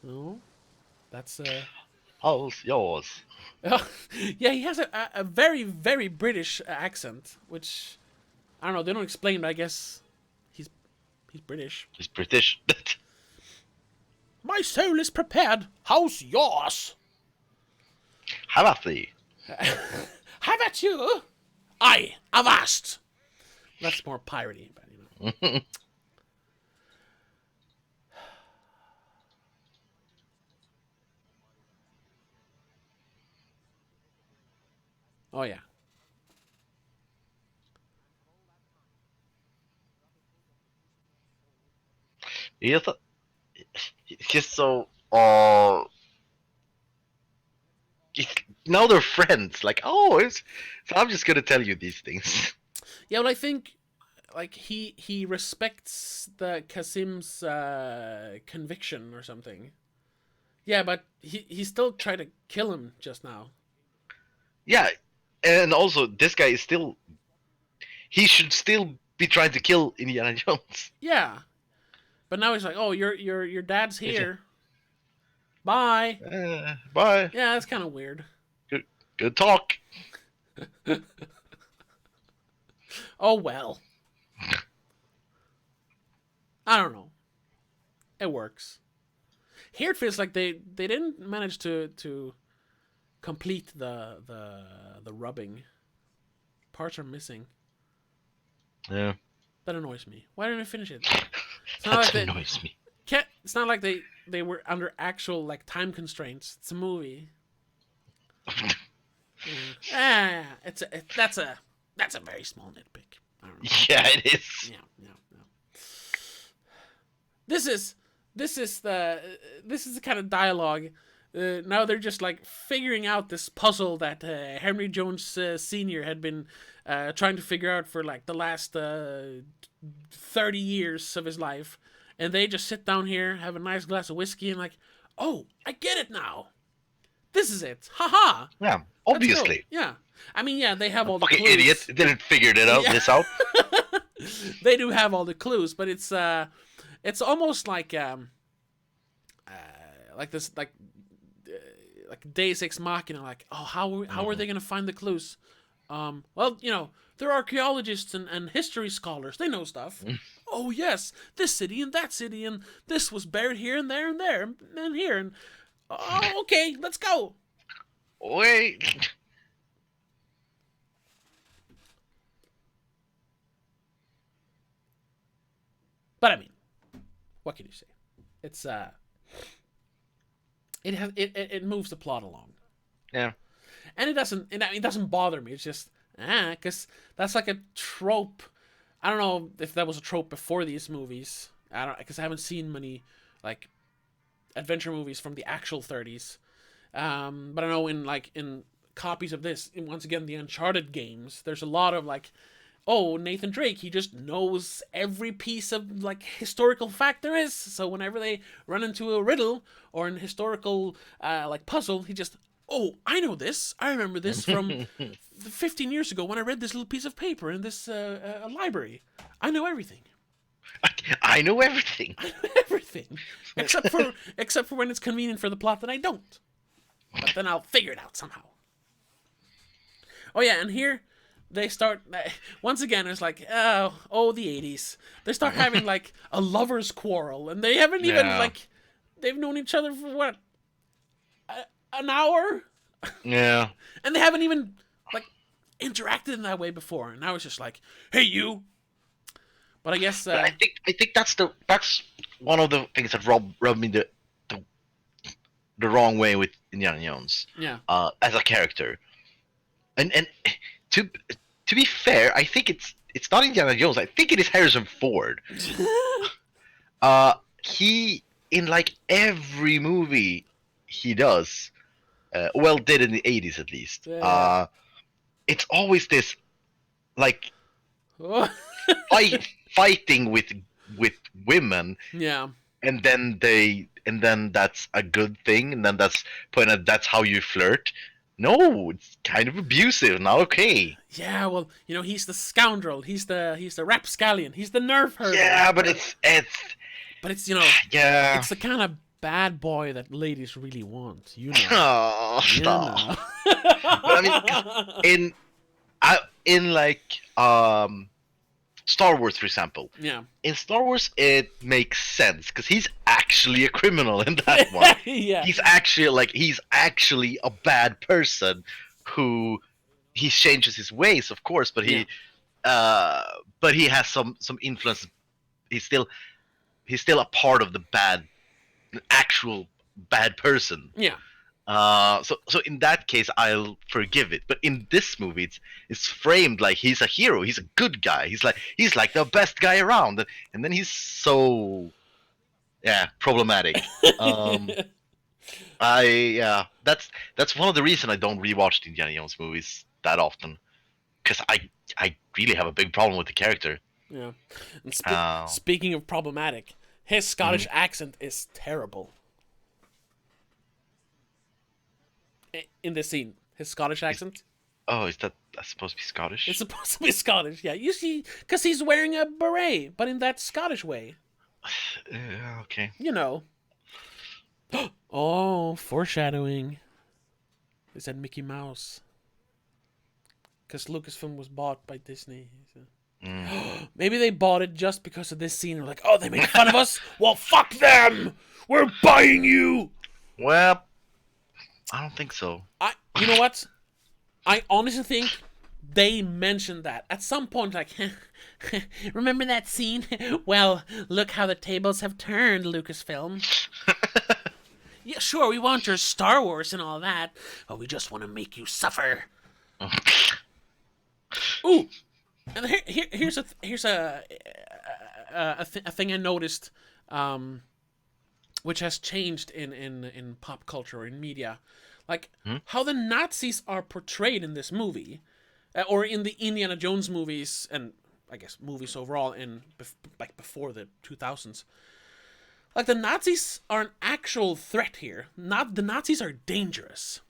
No, that's How's yours? yeah, he has a very, very British accent, which I don't know. They don't explain, but I guess he's British. He's British. My soul is prepared. How's yours? How about thee? How about you? I avast. That's more piratey, but you know. Oh yeah. He's just so now they're friends. Like, so I'm just gonna tell you these things. Yeah, well, I think like he respects the Kasim's conviction or something. Yeah, but he still tried to kill him just now. Yeah, and also this guy is still. He should still be trying to kill Indiana Jones. Yeah, but now he's like, oh, your dad's here. Bye. Bye. Yeah, that's kind of weird. Good talk. Oh well. I don't know. It works. Here it feels like they didn't manage to complete the rubbing. Parts are missing. Yeah. That annoys me. Why didn't I finish it? That annoys me. It's not like they were under actual like time constraints. It's a movie. That's a very small nitpick. I don't know. Yeah, it is. Yeah. This is the kind of dialogue. Now they're just like figuring out this puzzle that Henry Jones Sr. had been trying to figure out for like the last 30 years of his life, and they just sit down here, have a nice glass of whiskey, and like, oh, I get it now. This is it. Haha. Yeah, obviously. Yeah. I mean, yeah, they have all the fucking clues. idiot didn't figure it out. This out. They do have all the clues, but it's almost like this like Deus Ex Machina. Like, oh, how are they gonna find the clues? Well, you know, they're archaeologists and history scholars. They know stuff. Oh yes, this city and that city, and this was buried here and there and there and here, and oh, okay, let's go. Wait. But I mean, what can you say? It's it moves the plot along. Yeah. And it doesn't bother me. It's just because that's like a trope. I don't know if that was a trope before these movies. Because I haven't seen many like adventure movies from the actual 30s. But I know in copies of this, once again the Uncharted games, there's a lot of like oh, Nathan Drake, he just knows every piece of like historical fact there is. So whenever they run into a riddle or an historical like puzzle, he just, oh, I know this. I remember this from 15 years ago when I read this little piece of paper in this library. I know everything. I know everything. I know everything, except for when it's convenient for the plot that I don't. But then I'll figure it out somehow. Oh yeah, and here they start once again. It's like the 80s. They start having like a lovers' quarrel, and they haven't even like they've known each other for what an hour. Yeah, and they haven't even like interacted in that way before. And now it's just like, hey, you. But I guess I think that's one of the things that rubbed me the wrong way with Indiana Jones. Yeah. As a character, and to be fair, I think it's not Indiana Jones. I think it is Harrison Ford. He in like every movie he does, did in the 80s at least. Yeah. It's always this like fighting with women. Yeah. And then that's a good thing, and then that's how you flirt. No, it's kind of abusive. Not okay. Yeah, well, he's the scoundrel. He's the rapscallion. He's the nerve herder. Yeah, but it's yeah, it's the kind of bad boy that ladies really want. Oh, stop. But I mean, in like Star Wars, for example. Yeah. In Star Wars, it makes sense because he's actually a criminal in that one. Yeah. He's actually a bad person who he changes his ways, of course, but he has some influence. He's still a part of the actual bad person. Yeah. So in that case, I'll forgive it. But in this movie, it's framed like he's a hero. He's a good guy. He's like the best guy around, and then he's so problematic. That's one of the reasons I don't rewatch the Indiana Jones movies that often, because I really have a big problem with the character. Yeah. And speaking of problematic, his Scottish accent is terrible. In this scene, his Scottish accent. Is that's supposed to be Scottish? It's supposed to be Scottish, yeah. You see, because he's wearing a beret, but in that Scottish way. Okay. Oh, foreshadowing. They said Mickey Mouse. Because Lucasfilm was bought by Disney. Maybe they bought it just because of this scene. They're like, oh, they made fun of us? Well, fuck them! We're buying you! Well, I don't think so. You know what? I honestly think they mentioned that at some point. Like, remember that scene? Well, look how the tables have turned, Lucasfilm. Yeah, sure, we want your Star Wars and all that, but we just want to make you suffer. Ooh, and here's a thing I noticed, which has changed in pop culture or in media. Like, how the Nazis are portrayed in this movie, or in the Indiana Jones movies, and I guess movies overall, before the 2000s. Like, the Nazis are an actual threat here. The Nazis are dangerous.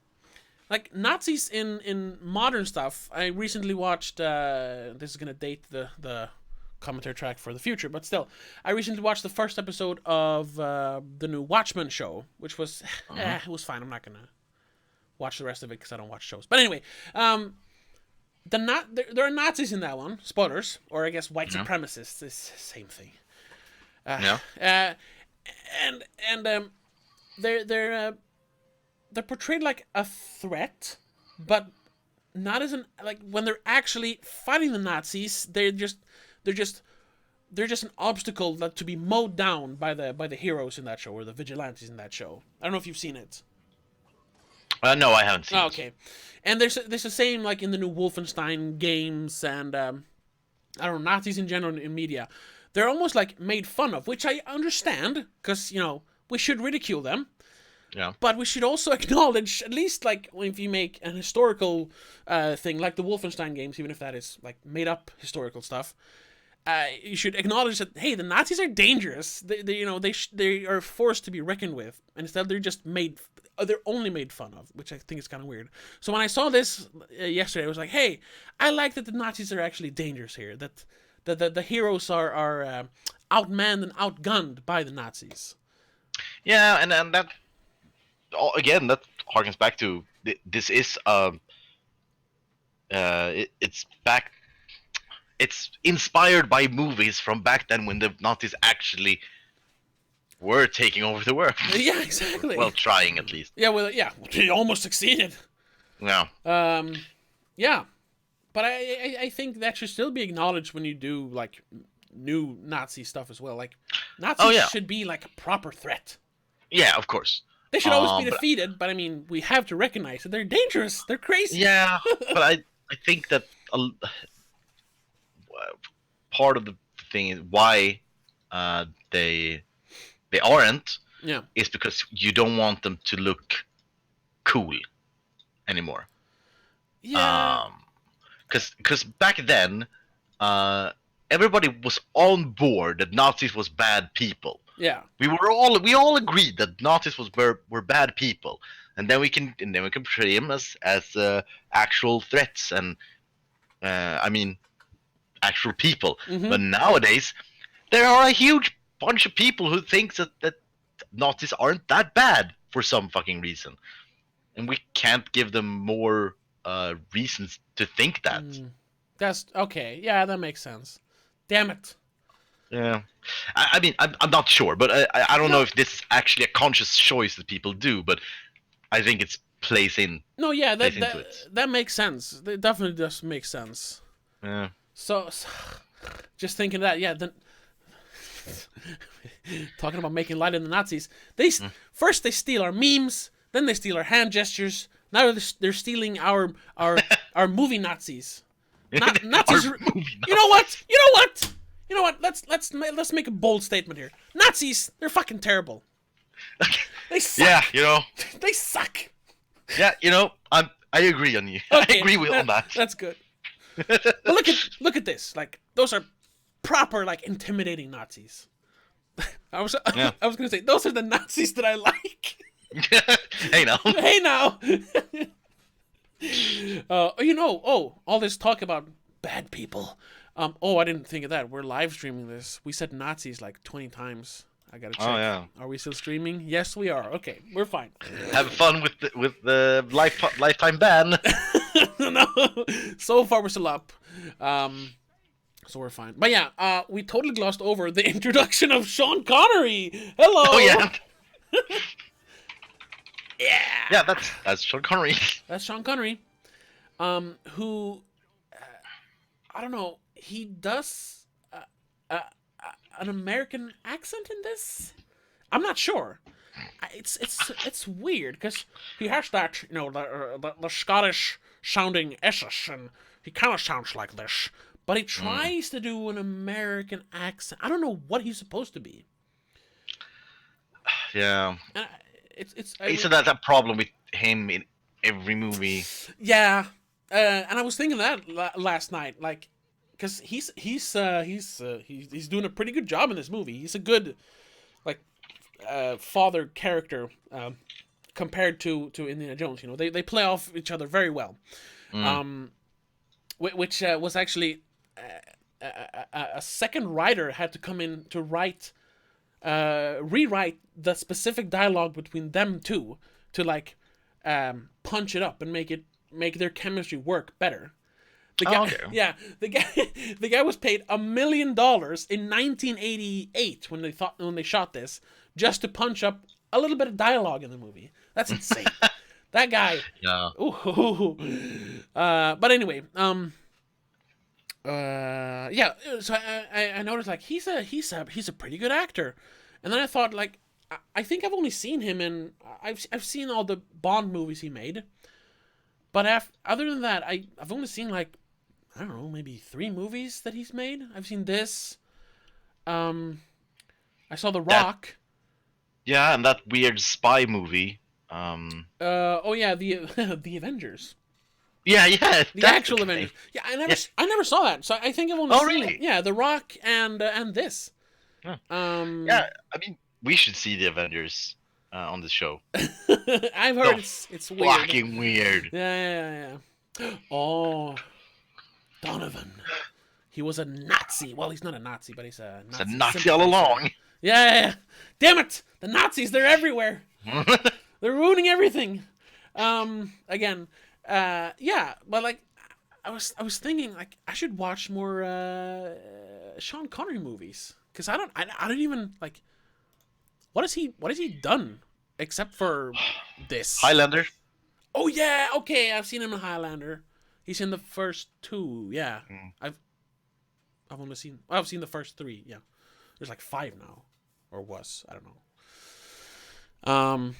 Like, Nazis in modern stuff, I recently watched, this is going to date the commentary track for the future, but still, I recently watched the first episode of the new Watchmen show, which was, it was fine. I'm not going to watch the rest of it because I don't watch shows. But anyway, there are Nazis in that one. Spoilers, or I guess white supremacists. It's the same thing. They're portrayed like a threat, but not as when they're actually fighting the Nazis. They're just an obstacle to be mowed down by the heroes in that show, or the vigilantes in that show. I don't know if you've seen it. No, I haven't seen it. Okay. And there's the same like in the new Wolfenstein games, and I don't know, Nazis in general in media. They're almost like made fun of, which I understand, because we should ridicule them. Yeah. But we should also acknowledge, at least like if you make an historical thing like the Wolfenstein games, even if that is like made up historical stuff, you should acknowledge that hey, the Nazis are dangerous. They are forced to be reckoned with, and instead they're just they're only made fun of, which I think is kind of weird. So when I saw this yesterday, I was like, hey, I like that the Nazis are actually dangerous here. That the heroes are outmanned and outgunned by the Nazis. Yeah, and that again that harkens back to this is it's back. It's inspired by movies from back then when the Nazis actually were taking over the world. Yeah, exactly. Well, trying at least. Yeah, well, yeah, they almost succeeded. Yeah. Yeah, but I think that should still be acknowledged when you do like new Nazi stuff as well. Like Nazis should be like a proper threat. Yeah, of course. They should always be defeated, but I mean, we have to recognize that they're dangerous. They're crazy. Yeah, but I think that part of the thing is why they aren't is because you don't want them to look cool anymore. Yeah. Because back then, everybody was on board that Nazis was bad people. Yeah. We all agreed that Nazis were bad people, and then we can portray them as actual threats and I mean actual people. Mm-hmm. But nowadays, there are a huge bunch of people who think that Nazis aren't that bad for some fucking reason, and we can't give them more reasons to think that. That's okay. Yeah, that makes sense. Damn it. Yeah, I mean, I'm not sure, but I don't know if this is actually a conscious choice that people do, but I think it plays in. No, yeah, that makes sense. It definitely does make sense. Yeah. So just thinking that, yeah, then talking about making light of the Nazis, first they steal our memes, then they steal our hand gestures. Now they're stealing our movie Nazis. Nazis. You know what? Let's make a bold statement here. Nazis, they're fucking terrible. They suck. Yeah, They suck. Yeah, I agree on you. Okay, I agree on that. That's good. But look at this. Like those are proper like intimidating Nazis. I was gonna say those are the Nazis that I like. Hey now. Hey now. All this talk about bad people. I didn't think of that. We're live streaming this. We said Nazis like 20 times. I gotta check. Oh yeah. Are we still streaming? Yes, we are. Okay, we're fine. Have fun with the lifetime ban. No, so far we're still up. So we're fine. But yeah, we totally glossed over the introduction of Sean Connery. Hello. Oh yeah. Yeah. Yeah, that's Sean Connery. That's Sean Connery, who I don't know. He does an American accent in this. I'm not sure. It's weird because he has that the Scottish sounding S's and he kind of sounds like this, but he tries to do an American accent. I don't know what he's supposed to be. Yeah. It's that's a problem with him in every movie. Yeah, and I was thinking that last night, like, because he's doing a pretty good job in this movie. He's a good, like, father character compared to Indiana Jones. They play off each other very well. Which was actually a second writer had to come in to rewrite the specific dialogue between them two to like punch it up and make their chemistry work better. The guy, yeah, the guy was paid $1 million in 1988 when they shot this just to punch up a little bit of dialogue in the movie. That's insane. That guy. Yeah. Ooh. But anyway, yeah. So I noticed like he's a pretty good actor, and then I thought like I think I've only seen him in I've seen all the Bond movies he made, but other than that I've only seen like I don't know maybe 3 movies that he's made. I've seen this. I saw The Rock. Yeah, and that weird spy movie. Oh yeah, the the Avengers. Yeah, The actual Avengers. Yeah, I never saw that. So I think I've only Oh, seen really? yeah, The Rock and this. Yeah. Um, Yeah, I mean, we should see the Avengers on the show. I've heard it's weird. Fucking weird. Yeah. Oh, Donovan. He was a Nazi. Well, he's not a Nazi, but he's a It's a Nazi. Nazi all sympathizer. along. Yeah. Damn it! The Nazis, they're everywhere. They're ruining everything. Again, yeah, but like, I was thinking like I should watch more Sean Connery movies because I don't even like what has he done except for this Highlander. Oh yeah, okay, I've seen him in Highlander. He's in the first two. Yeah, I've seen the first three. Yeah, there's like 5 now, or was, I don't know.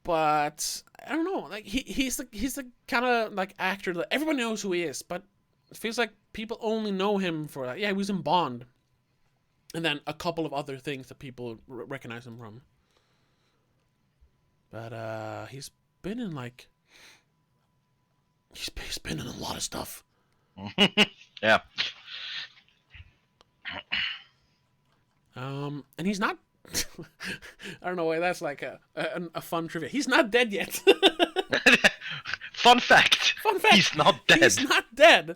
But I don't know. Like he's the kind of like actor that everyone knows who he is, but it feels like people only know him for like, yeah, he was in Bond, and then a couple of other things that people recognize him from. But he's been in like he's been in a lot of stuff. Yeah. And he's not. I don't know why that's like a fun trivia. He's not dead yet. Fun fact. He's not dead. He's not dead.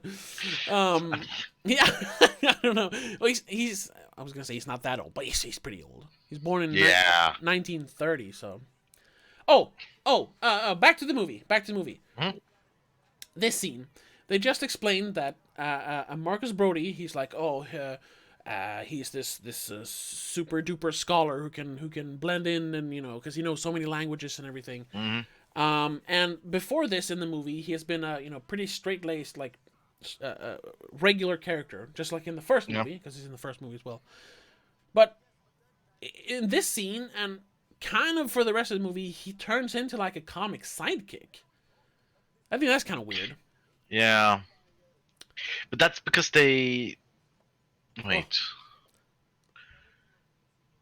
Yeah, I don't know. Well, he's. I was gonna say he's not that old, but he's pretty old. He's born in 1930. So. Back to the movie. This scene, they just explained that Marcus Brody. He's like, he's this super duper scholar who can blend in, and because he knows so many languages and everything. And before this in the movie, he has been a pretty straight laced like regular character, just like in the first movie, because he's in the first movie as well. But in this scene and kind of for the rest of the movie, he turns into like a comic sidekick. I think that's kind of weird. Yeah, but that's because they. Wait. Oh.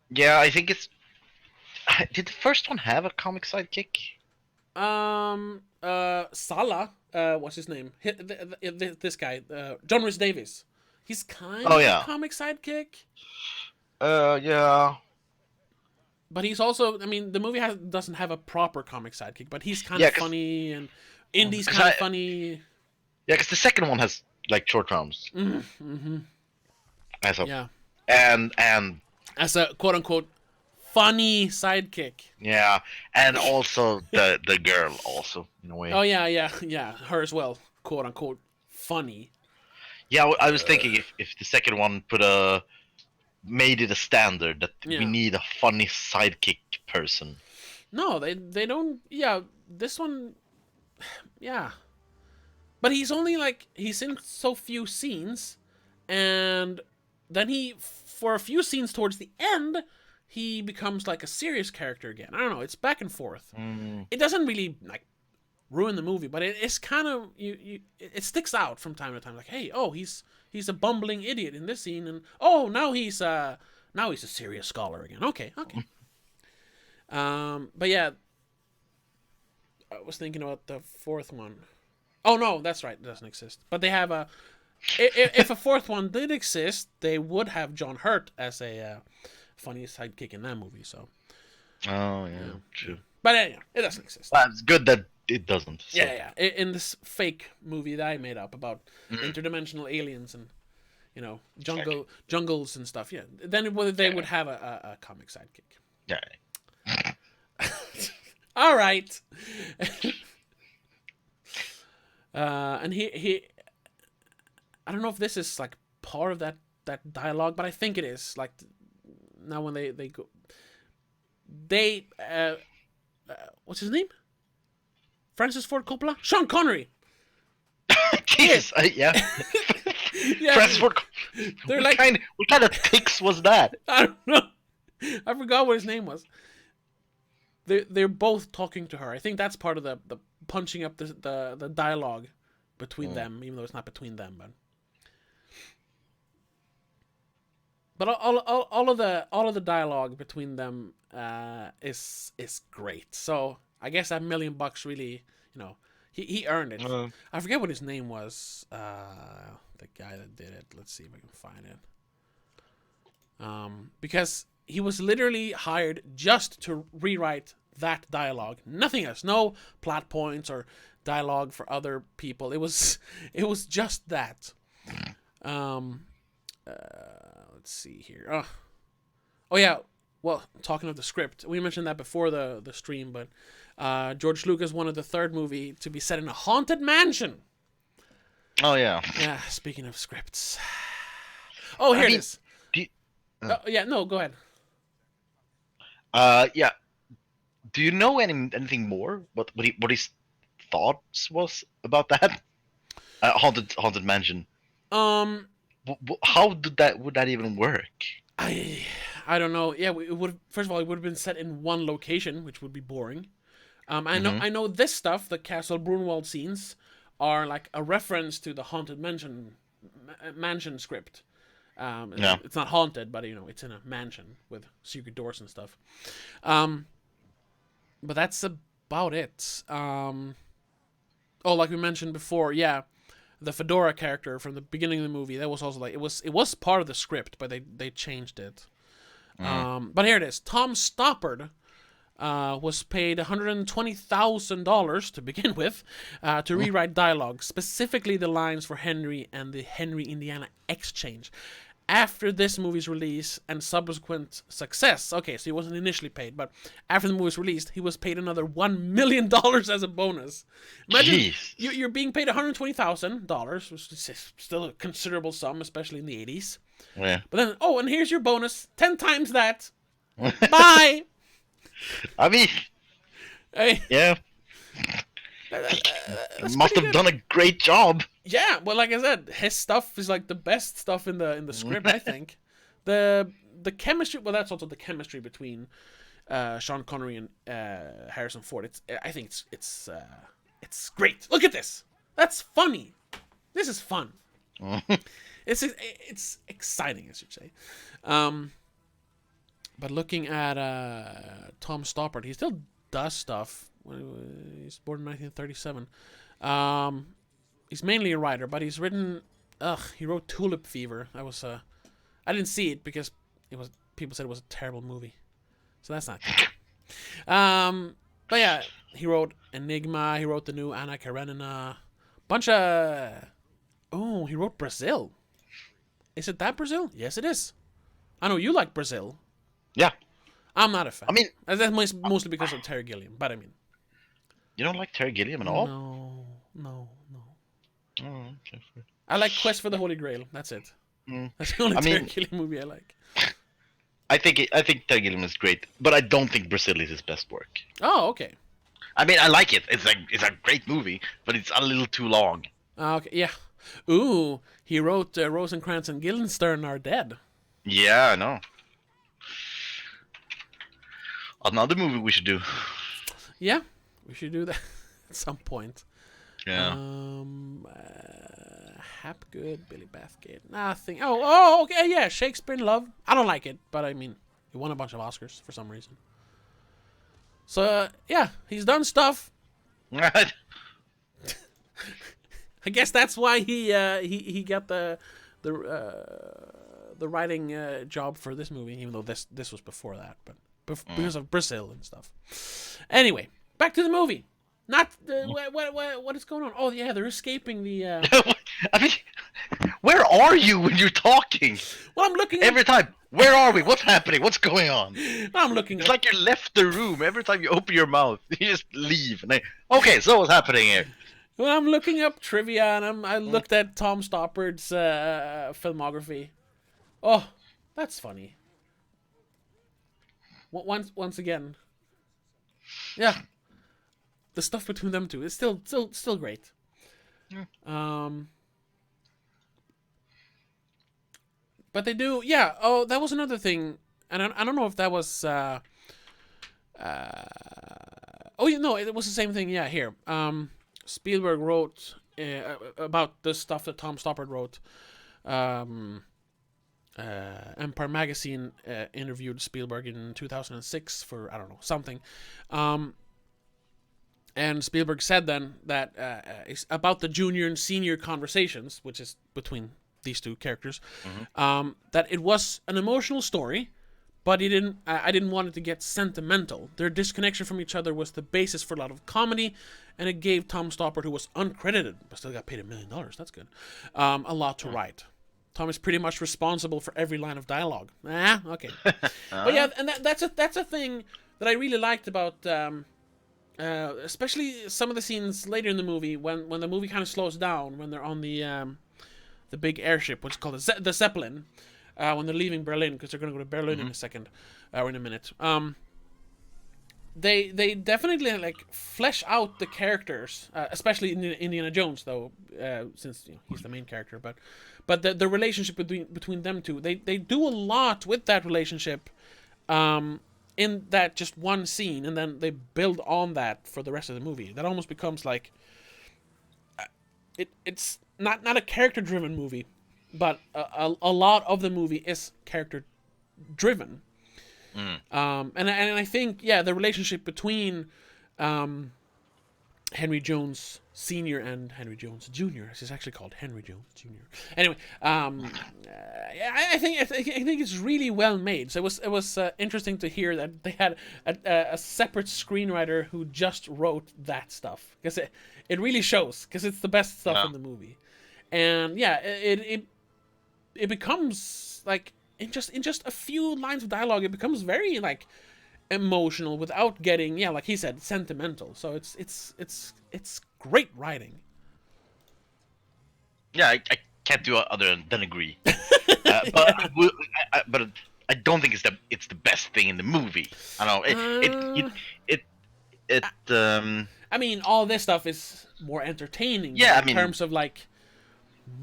Yeah, I think it's. Did the first one have a comic sidekick? Salah. What's his name? This guy, John Rhys Davies. He's kind of a comic sidekick. Yeah. But he's also. I mean, the movie doesn't have a proper comic sidekick, but he's kind of funny, and Indy's kind of funny. Yeah, because the second one has like short rounds. Mm-hmm. And as a quote unquote funny sidekick. Yeah, and also the girl also in a way. Oh yeah, her as well, quote unquote funny. Yeah, I was thinking if the second one made it a standard that we need a funny sidekick person. No, they don't. Yeah, this one. Yeah, but he's only like he's in so few scenes, and then for a few scenes towards the end, he becomes like a serious character again. I don't know. It's back and forth. It doesn't really like ruin the movie, but it's kind of it sticks out from time to time. Like, hey, he's a bumbling idiot in this scene, and now he's a serious scholar again. Okay. But yeah, I was thinking about the fourth one. Oh no, that's right. It doesn't exist. But they have a. If a fourth one did exist, they would have John Hurt as a funny sidekick in that movie. So. Oh yeah, true. But yeah, it doesn't exist. Well, it's good that it doesn't. So. Yeah. In this fake movie that I made up about interdimensional aliens and jungles and stuff. Yeah, then they would have a comic sidekick. Yeah. All right. And he I don't know if this is like part of that dialogue, but I think it is. Like now when they go, what's his name? Francis Ford Coppola, Sean Connery. Jesus, yeah. Yeah. Francis Ford. They're what kind of tics was that? I don't know. I forgot what his name was. They're both talking to her. I think that's part of the punching up the dialogue between them, even though it's not between them. But all of the dialogue between them is great. So I guess that $1,000,000 really, he earned it. I forget what his name was. The guy that did it. Let's see if I can find it. Because he was literally hired just to rewrite that dialogue, nothing else. No plot points or dialogue for other people. It was just that. Let's see here. Oh yeah. Well, talking of the script, we mentioned that before the stream, but George Lucas wanted the third movie to be set in a haunted mansion. Oh yeah. Yeah. Speaking of scripts. Oh, here it is. Yeah. No, go ahead. Yeah. Do you know anything more? What his thoughts was about that? Haunted mansion. How would that even work? I don't know. Yeah, it would. First of all, it would have been set in one location, which would be boring. I know this stuff, the Castle Brunwald scenes, are like a reference to the haunted mansion script. It's not haunted, but it's in a mansion with secret doors and stuff. But that's about it. Like we mentioned before, yeah, the Fedora character from the beginning of the movie, that was also like it was part of the script, but they changed it. But here it is. Tom Stoppard was paid $120,000 to begin with to rewrite dialogue, specifically the lines for Henry and the Henry Indiana exchange. After this movie's release and subsequent success, okay, so he wasn't initially paid, but after the movie was released, he was paid another $1 million as a bonus. Imagine you're being paid $120,000, which is still a considerable sum, especially in the 80s. Yeah. But then, and here's your bonus, 10 times that. Bye! I mean, hey. Yeah. Must have done a great job. Yeah, well, like I said, his stuff is like the best stuff in the script. I think the chemistry. Well, that's also the chemistry between Sean Connery and Harrison Ford. I think it's great. Look at this. That's funny. This is fun. It's exciting, I should say. But looking at Tom Stoppard, he still does stuff. He's born in 1937. He's mainly a writer, but he's written. He wrote Tulip Fever. That was I didn't see it because people said it was a terrible movie, so that's not good. But yeah, he wrote Enigma. He wrote the new Anna Karenina. Bunch of. Oh, he wrote Brazil. Is it that Brazil? Yes, it is. I know you like Brazil. Yeah. I'm not a fan. I mean, that's mostly because of Terry Gilliam. But I mean, you don't like Terry Gilliam at all? No. Oh, okay. I like Quest for the Holy Grail. That's it. That's the only Terry Gilliam movie I like. I think Terry Gilliam is great, but I don't think Brazil is his best work. Oh, okay. I mean, I like it. It's a great movie, but it's a little too long. Okay, yeah. Ooh, he wrote Rosencrantz and Guildenstern Are Dead. Yeah, I know. Another movie we should do. Yeah, we should do that at some point. Yeah. Hapgood, Billy Bathgate, nothing. Oh, okay, yeah, Shakespeare in Love. I don't like it, but I mean, he won a bunch of Oscars for some reason. So yeah, he's done stuff. Right. I guess that's why he got the writing job for this movie, even though this was before that, but because of Brazil and stuff. Anyway, back to the movie. Not what is going on? Oh yeah, they're escaping the. I mean, where are you when you're talking? Well, I'm looking every time. Where are we? What's happening? What's going on? I'm looking. It's like you left the room. Every time you open your mouth, you just leave. And okay, so what's happening here? Well, I'm looking up trivia, and I looked at Tom Stoppard's filmography. Oh, that's funny. Once again, yeah, the stuff between them two is still great. Yeah. But they do, yeah. Oh, that was another thing, and I don't know if that was. Oh, you know, it was the same thing. Yeah, here. Spielberg wrote about the stuff that Tom Stoppard wrote. Empire Magazine interviewed Spielberg in 2006 for, I don't know, something. And Spielberg said then that it's about the junior and senior conversations, which is between these two characters, that it was an emotional story, but I didn't want it to get sentimental. Their disconnection from each other was the basis for a lot of comedy, and it gave Tom Stoppard, who was uncredited but still got paid $1 million, that's good, a lot to write. Tom is pretty much responsible for every line of dialogue. Okay. But yeah, and that's a thing that I really liked about, especially some of the scenes later in the movie when the movie kind of slows down when they're on the big airship, which is called the Zeppelin, when they're leaving Berlin, because they're going to go to Berlin in a second, or in a minute. They definitely like flesh out the characters, especially in Indiana Jones, though, since he's the main character. But the relationship between them two, they do a lot with that relationship, in that just one scene, and then they build on that for the rest of the movie. That almost becomes like it's not a character driven movie, but a lot of the movie is character driven. And I think the relationship between Henry Jones Sr. and Henry Jones Jr. It's actually called Henry Jones Jr. Anyway, I think it's really well made. So it was interesting to hear that they had a separate screenwriter who just wrote that stuff, because it really shows, because it's the best stuff in the movie. And it becomes like in just a few lines of dialogue, it becomes very like emotional without getting like he said, sentimental. So it's great writing. Yeah, I can't do other than agree. But I don't think it's the best thing in the movie. I know it. I mean, all this stuff is more entertaining. Yeah, in terms of like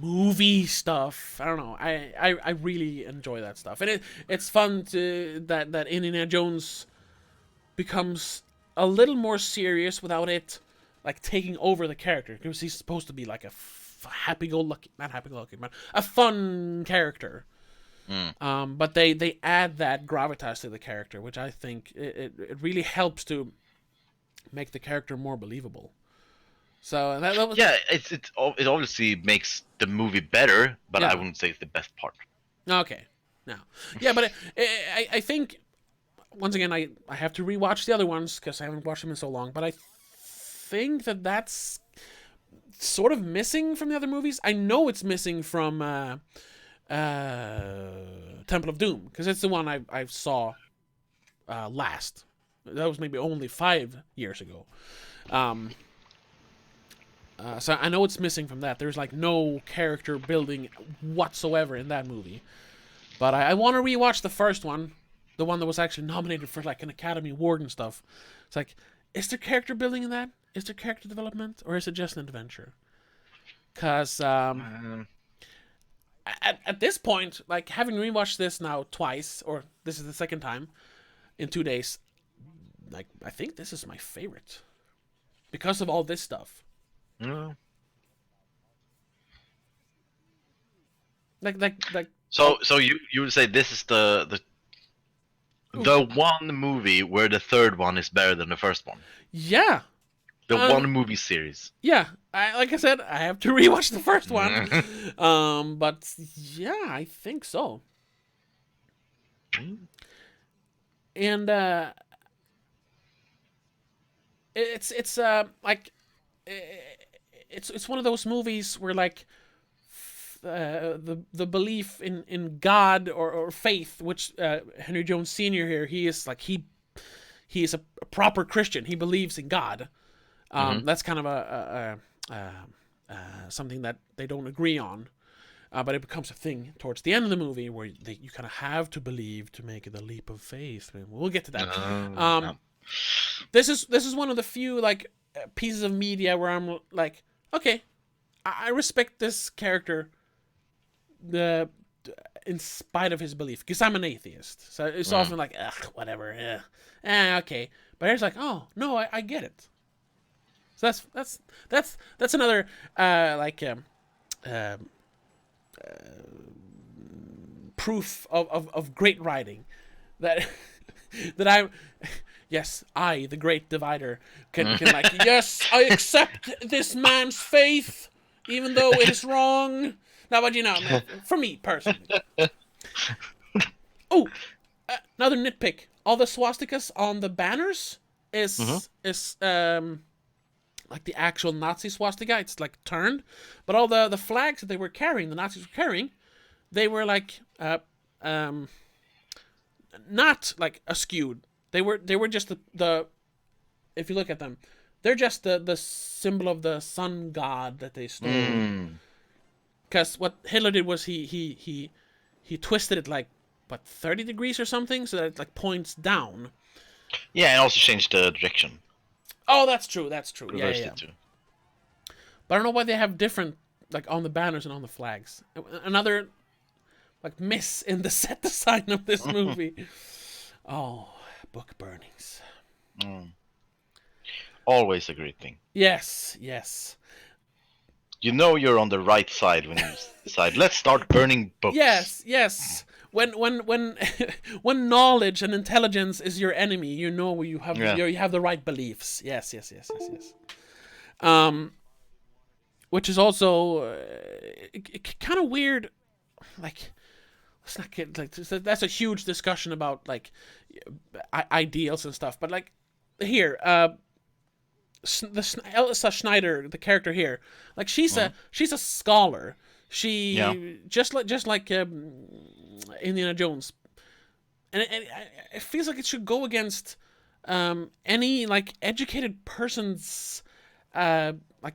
movie stuff. I don't know. I really enjoy that stuff, and it's fun to that Indiana Jones becomes a little more serious without it like taking over the character, because he's supposed to be like a happy-go-lucky, not happy-go-lucky, but a fun character. But they add that gravitas to the character, which I think it really helps to make the character more believable. So that was... it obviously makes the movie better, but I wouldn't say it's the best part. Okay, no, but I think once again I have to rewatch the other ones because I haven't watched them in so long. But I think that's sort of missing from the other movies. I know it's missing from Temple of Doom, because it's the one I saw last. That was maybe only 5 years ago. So I know it's missing from that. There's like no character building whatsoever in that movie. But I want to rewatch the first one, the one that was actually nominated for like an Academy Award and stuff. It's like, is there character building in that? Is there character development, or is it just an adventure? Because at this point, like having rewatched this now twice, or this is the second time in 2 days, like I think this is my favorite because of all this stuff. No. Like. So you would say this is the one movie where the third one is better than the first one? Yeah. The one movie series. Yeah. Like I said, I have to rewatch the first one. But yeah, I think so. And it's like it's one of those movies where like the belief in God or faith, which Henry Jones Sr. here, he is like he is a proper Christian. He believes in God. That's kind of a something that they don't agree on, but it becomes a thing towards the end of the movie where you kind of have to believe to make the leap of faith. We'll get to that. This is one of the few like pieces of media where I'm like, okay, I respect this character, in spite of his belief, because I'm an atheist. So it's often like, ugh, whatever, okay. But it's like, oh no, I get it. So that's another proof of great writing. That that yes, I, the great divider, can like, yes, I accept this man's faith, even though it is wrong. No, but man, for me personally. Oh, another nitpick. All the swastikas on the banners is like the actual Nazi swastika. It's like turned, but all the flags that they were carrying, the Nazis were carrying, they were like not like askewed. They were just the if you look at them, they're just the symbol of the sun god that they stole. Because what Hitler did was he twisted it like 30 degrees or something, so that it like points down. Yeah, and also changed the direction. Oh, that's true. Reversed it too. But I don't know why they have different, like, on the banners and on the flags. Another, like, miss in the set design of this movie. Oh, book burnings. Always a great thing. Yes. You know you're on the right side when you decide, let's start burning books. Yes. When when knowledge and intelligence is your enemy, you know you have you have the right beliefs. Yes. Which is also kind of weird. Like, let's not get like that's a huge discussion about like ideals and stuff. But like here, Elsa Schneider, the character here, like she's a scholar. She just like Indiana Jones, and it feels like it should go against any like educated person's like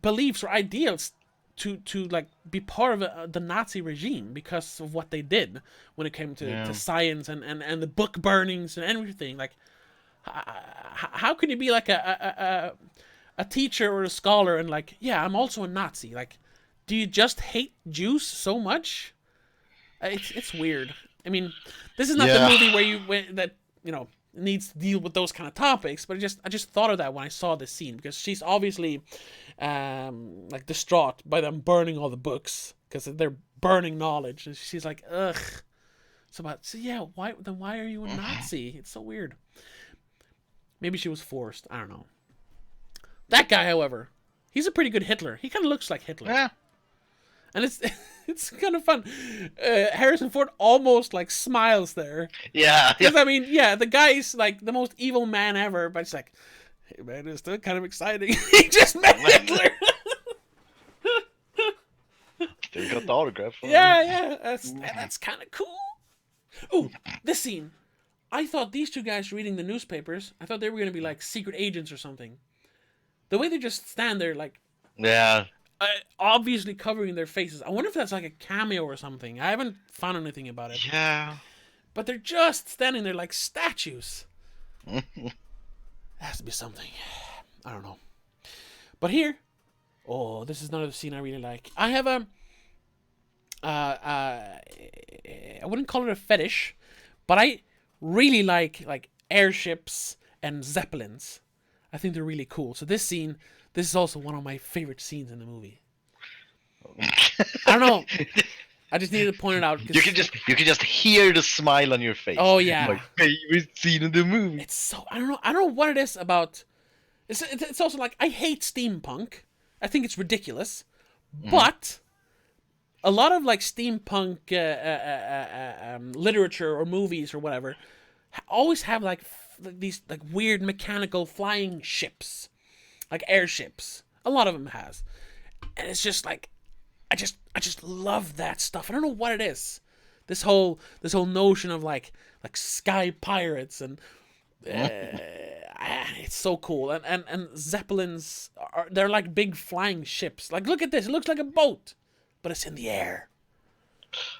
beliefs or ideals to like be part of the Nazi regime because of what they did when it came to science and the book burnings and everything. Like, how can you be like a teacher or a scholar and like, yeah, I'm also a Nazi? Like, do you just hate Jews so much? It's weird. I mean, this is not the movie that needs to deal with those kind of topics, but I just thought of that when I saw this scene, because she's obviously like distraught by them burning all the books because they're burning knowledge, and she's like, ugh. Why are you a Nazi? It's so weird. Maybe she was forced. I don't know. That guy, however, he's a pretty good Hitler. He kind of looks like Hitler. Yeah. And it's kind of fun. Harrison Ford almost like smiles there. Yeah. Because I mean, the guy's like the most evil man ever, but it's like, hey man, it's still kind of exciting. He just met Hitler. They got the autograph. Yeah. That's kind of cool. Oh, this scene. I thought these two guys reading the newspapers, I thought they were going to be like secret agents or something. The way they just stand there, like, obviously covering their faces. I wonder if that's like a cameo or something. I haven't found anything about it. Yeah. But they're just standing there like statues. It has to be something. I don't know. But here, this is another scene I really like. I have I wouldn't call it a fetish, but I really like airships and zeppelins. I think they're really cool. So this is also one of my favorite scenes in the movie. I don't know. I just needed to point it out. You can just hear the smile on your face. Oh yeah. My favorite scene in the movie. It's so I don't know what it is about. It's also like, I hate steampunk. I think it's ridiculous, but a lot of like steampunk literature or movies or whatever always have like these like weird mechanical flying ships, like airships. A lot of them has, and it's just like I just love that stuff. I don't know what it is. This whole notion of like sky pirates and it's so cool. And zeppelins they're like big flying ships. Like, look at this. It looks like a boat, but it's in the air.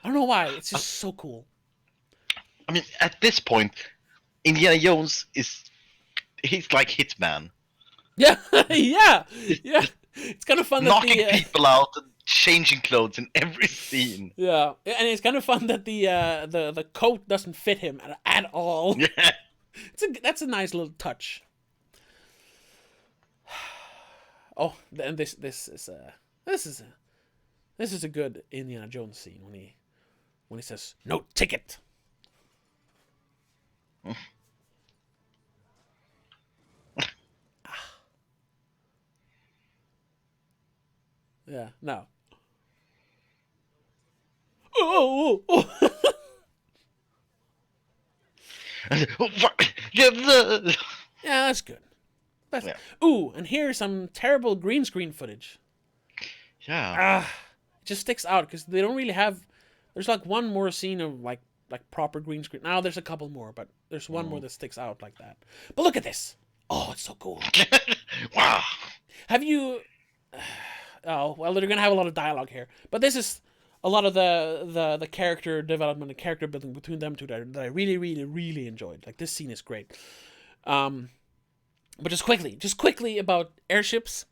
I don't know why. It's just so cool. I mean, at this point, Indiana Jones he's like Hitman. Yeah, yeah. It's kind of fun knocking people out and changing clothes in every scene. Yeah, and it's kind of fun that the coat doesn't fit him at all. Yeah, that's a nice little touch. Oh, and this is a good Indiana Jones scene when he when he says "no ticket." Yeah, no. Oh, oh, oh. Oh, fuck. Yeah, Yeah, that's good. That's... yeah. Ooh, and here's some terrible green screen footage. Yeah. It just sticks out because they don't really have. There's like one more scene of like proper green screen. Now there's a couple more, but there's one more that sticks out like that. But look at this. Oh, it's so cool. Wow. Have you? Oh well, they're gonna have a lot of dialogue here, but this is a lot of the character development and character building between them two that I really really really enjoyed. Like this scene is great. But just quickly about airships.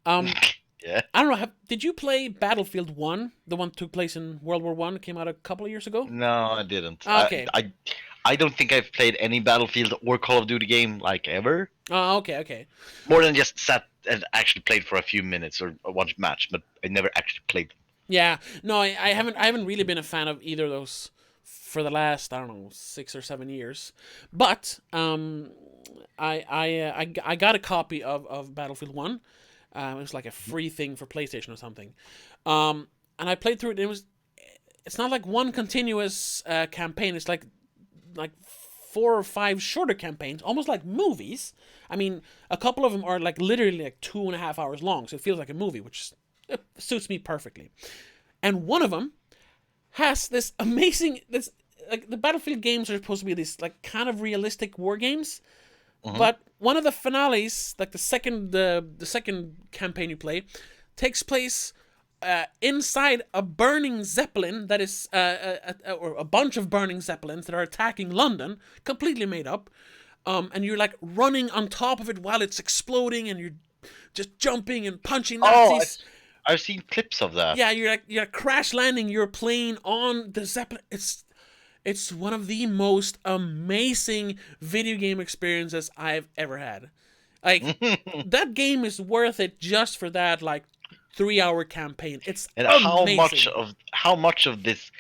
Yeah. I don't know. Did you play Battlefield 1? The one that took place in World War One. It came out a couple of years ago. No, I didn't. Okay. I don't think I've played any Battlefield or Call of Duty game like ever. Oh, okay. More than just sat and actually played for a few minutes or one match, but I never actually played them. Yeah. No, I haven't really been a fan of either of those for the last, I don't know, 6 or 7 years. But I got a copy of Battlefield 1. It was like a free thing for PlayStation or something. And I played through it. It's not like one continuous campaign. It's like 4 or 5 shorter campaigns, almost like movies. I mean, a couple of them are like literally like 2.5 hours long, so it feels like a movie, which suits me perfectly. And one of them has this amazing. This like the Battlefield games are supposed to be these like kind of realistic war games, but one of the finales, like the second campaign you play, takes place inside a burning zeppelin that is or a bunch of burning zeppelins that are attacking London, completely made up, and you're like running on top of it while it's exploding, and you're just jumping and punching Nazis. I've seen clips of that. Yeah, you're crash landing your plane on the zeppelin. It's one of the most amazing video game experiences I've ever had. Like that game is worth it just for that like 3-hour campaign. It's and amazing. how much of this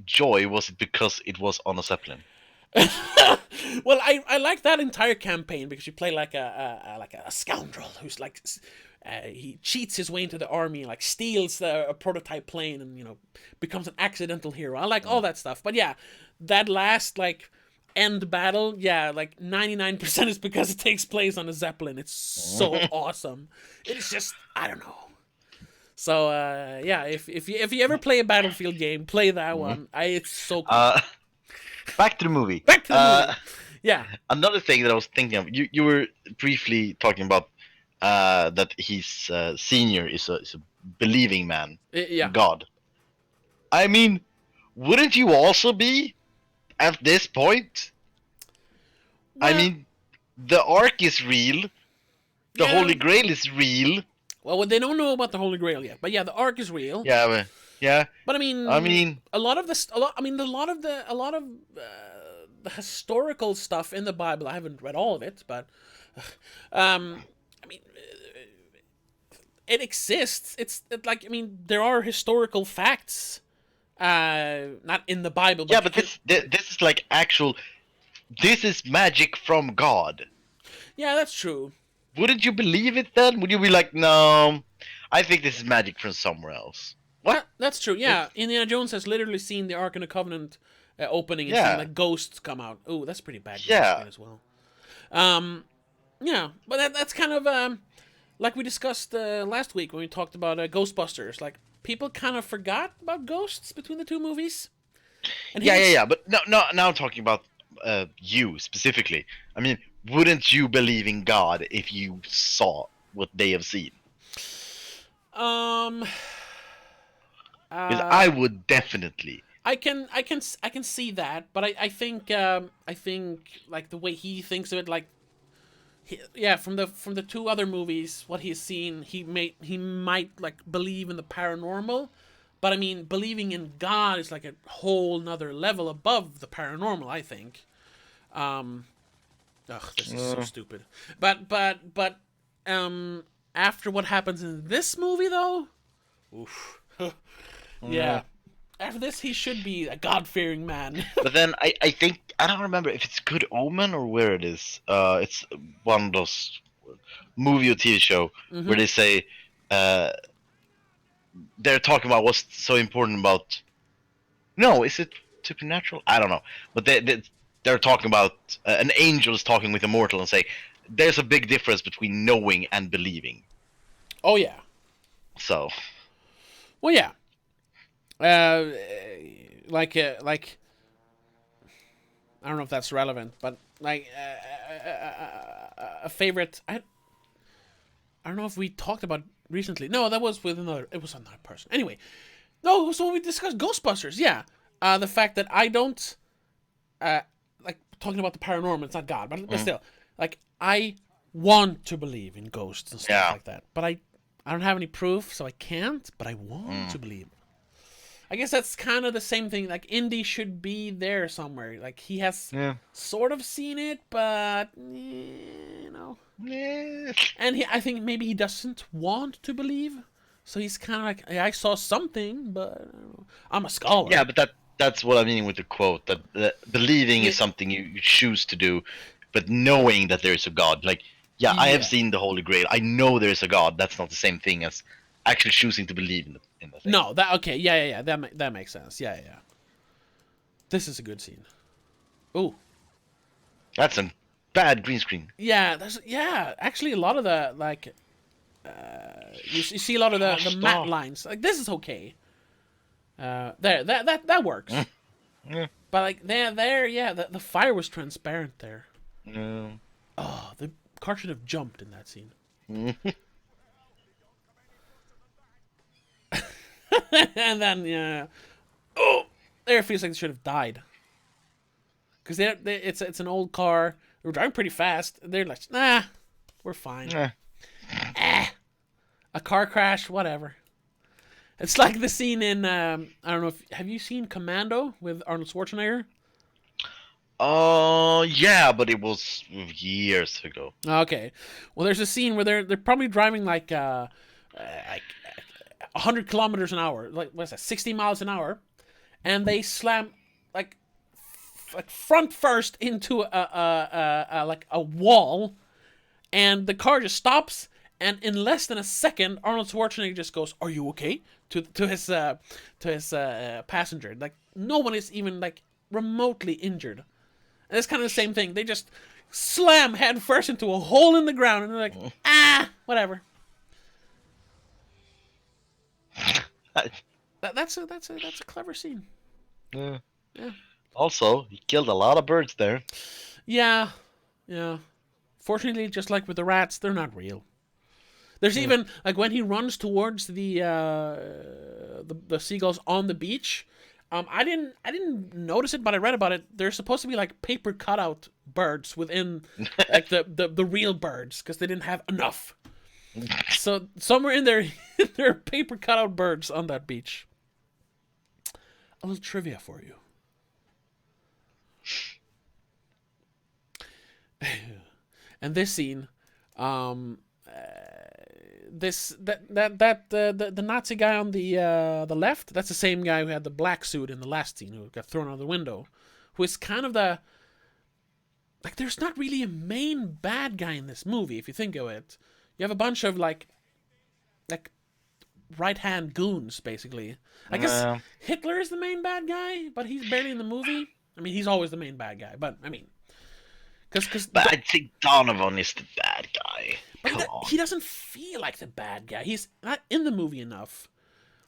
joy was it because it was on a zeppelin? Well, I like that entire campaign because you play like a scoundrel who's like he cheats his way into the army, like steals a prototype plane, and becomes an accidental hero. I like all that stuff, but yeah, that last like end battle, yeah, like 99% is because it takes place on a zeppelin. It's so awesome. It's just I don't know. So yeah, if you ever play a Battlefield game, play that one. It's so cool. Back to the movie. Back to the movie. Yeah. Another thing that I was thinking of, you were briefly talking about that his senior is a believing man. Yeah. God. I mean, wouldn't you also be at this point? Well, I mean, the Ark is real. The Yeah. Holy Grail is real. Well, they don't know about the Holy Grail yet, but yeah, the Ark is real. Yeah, but, yeah. But I mean, a lot of the historical stuff in the Bible. I haven't read all of it, but I mean, it exists. Like I mean, there are historical facts, not in the Bible. But Yeah, but this is like actual. This is magic from God. Yeah, that's true. Wouldn't you believe it then? Would you be like, no, I think this is magic from somewhere else? What? That's true. Yeah, Indiana Jones has literally seen the Ark of the Covenant opening and Yeah. seen like ghosts come out. Oh, that's pretty bad. Yeah. As well. Yeah, but that's kind of like we discussed last week when we talked about Ghostbusters. Like people kind of forgot about ghosts between the two movies. And Yeah. But no. Now I'm talking about you specifically. I mean, wouldn't you believe in God if you saw what they have seen? Because I would definitely. I can see that, but I think like the way he thinks of it, like from the two other movies, what he's seen, he might like believe in the paranormal, but I mean believing in God is like a whole nother level above the paranormal, I think. This is so stupid. But after what happens in this movie though, oof. Yeah. after this, he should be a God-fearing man. But then I think I don't remember if it's Good Omen or where it is. It's one of those movie or TV show where they say they're talking about what's so important about. No, is it supernatural? I don't know, but they're talking about an angel is talking with a mortal and say there's a big difference between knowing and believing. Oh yeah. So. Well, yeah. Like I don't know if that's relevant, but like a favorite. I don't know if we talked about recently. No, that was with another. It was another person. Anyway, no. So when we discussed Ghostbusters, yeah, the fact that I don't like talking about the paranormal. It's not God, but still, like I want to believe in ghosts and stuff like that, but I don't have any proof, so I can't. But I want to believe. I guess that's kind of the same thing. Like Indy should be there somewhere. Like he has sort of seen it, but you know. And I think maybe he doesn't want to believe, so he's kind of like, I saw something, but I don't know. I'm a scholar. Yeah, but that's what I mean with the quote. That believing is something you choose to do, but knowing that there is a God. Like, I have seen the Holy Grail. I know there is a God. That's not the same thing as actually choosing to believe in the thing. No, yeah. That makes sense. Yeah. This is a good scene. Ooh. That's a bad green screen. Yeah, actually a lot of the like you see a lot of the matte lines. Like this is okay. That works. But like the fire was transparent there. Oh, the car should have jumped in that scene. And then there it feels like they should have died. Because it's an old car. They were driving pretty fast. They're like, nah, we're fine. A car crash, whatever. It's like the scene in I don't know if have you seen Commando with Arnold Schwarzenegger? Yeah, but it was years ago. Okay, well, there's a scene where they're probably driving like 100 kilometers an hour, like what's that, 60 miles an hour, and they slam like front first into a wall, and the car just stops, and in less than a second, Arnold Schwarzenegger just goes, "Are you okay?" to his passenger. Like no one is even like remotely injured. And it's kind of the same thing. They just slam head first into a hole in the ground, and they're like, whatever. That's a clever scene. Yeah. Also, he killed a lot of birds there. Yeah. Fortunately, just like with the rats, they're not real. There's even like when he runs towards the seagulls on the beach. I didn't notice it, but I read about it. There's supposed to be like paper cutout birds within like the real birds because they didn't have enough. So somewhere in there, there are paper cutout birds on that beach. A little trivia for you. And this scene, the Nazi guy on the left, that's the same guy who had the black suit in the last scene who got thrown out the window, who is kind of the like. There's not really a main bad guy in this movie if you think of it. You have a bunch of like right-hand goons, basically. I guess Hitler is the main bad guy, but he's barely in the movie. I mean, he's always the main bad guy, but I mean, but I think Donovan is the bad guy. Come on. He doesn't feel like the bad guy. He's not in the movie enough.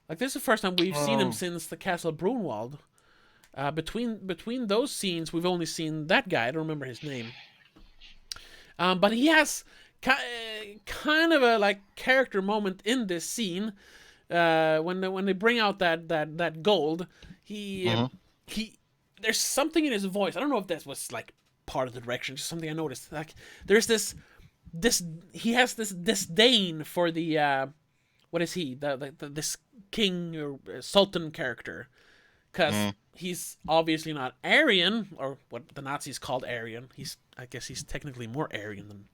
Like this is the first time we've seen him since the Castle of Brunwald. Between those scenes, we've only seen that guy. I don't remember his name. But he has kind of a like character moment in this scene when they bring out that gold. He there's something in his voice. I don't know if that was like part of the direction, just something I noticed. Like there's this he has this disdain for the what is he this king or sultan character, because he's obviously not Aryan, or what the Nazis called Aryan. I guess he's technically more Aryan than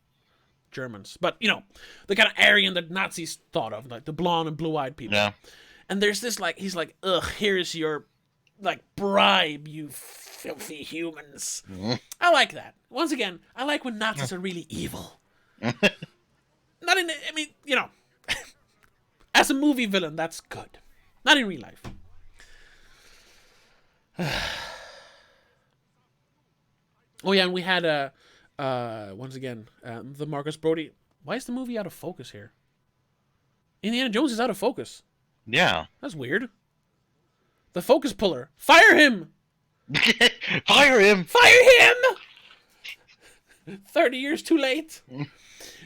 Germans, but you know, the kind of Aryan that Nazis thought of, like the blonde and blue-eyed people. And there's this like he's like, ugh, here's your like bribe, you filthy humans. I like that. Once again, I like when Nazis are really evil. Not in, I mean, you know, as a movie villain, that's good. Not in real life. Oh yeah, and we had once again the Marcus Brody. Why is the movie out of focus here? Indiana Jones is out of focus. Yeah. That's weird. The focus puller. Fire him! Fire him! Fire him! 30 years too late.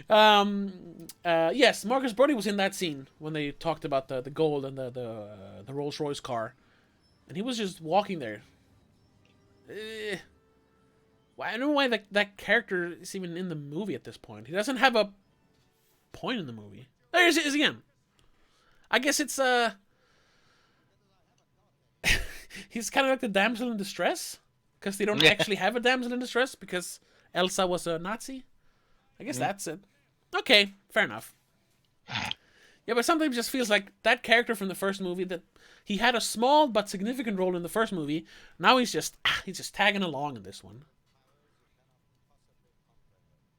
Yes, Marcus Brody was in that scene when they talked about the gold and the Rolls Royce car, and he was just walking there. I don't know why that character is even in the movie at this point. He doesn't have a point in the movie. There he is again. I guess it's he's kind of like the damsel in distress, because they don't actually have a damsel in distress because Elsa was a Nazi. I guess that's it. Okay, fair enough. Yeah, but sometimes it just feels like that character from the first movie, that he had a small but significant role in the first movie. Now he's just tagging along in this one.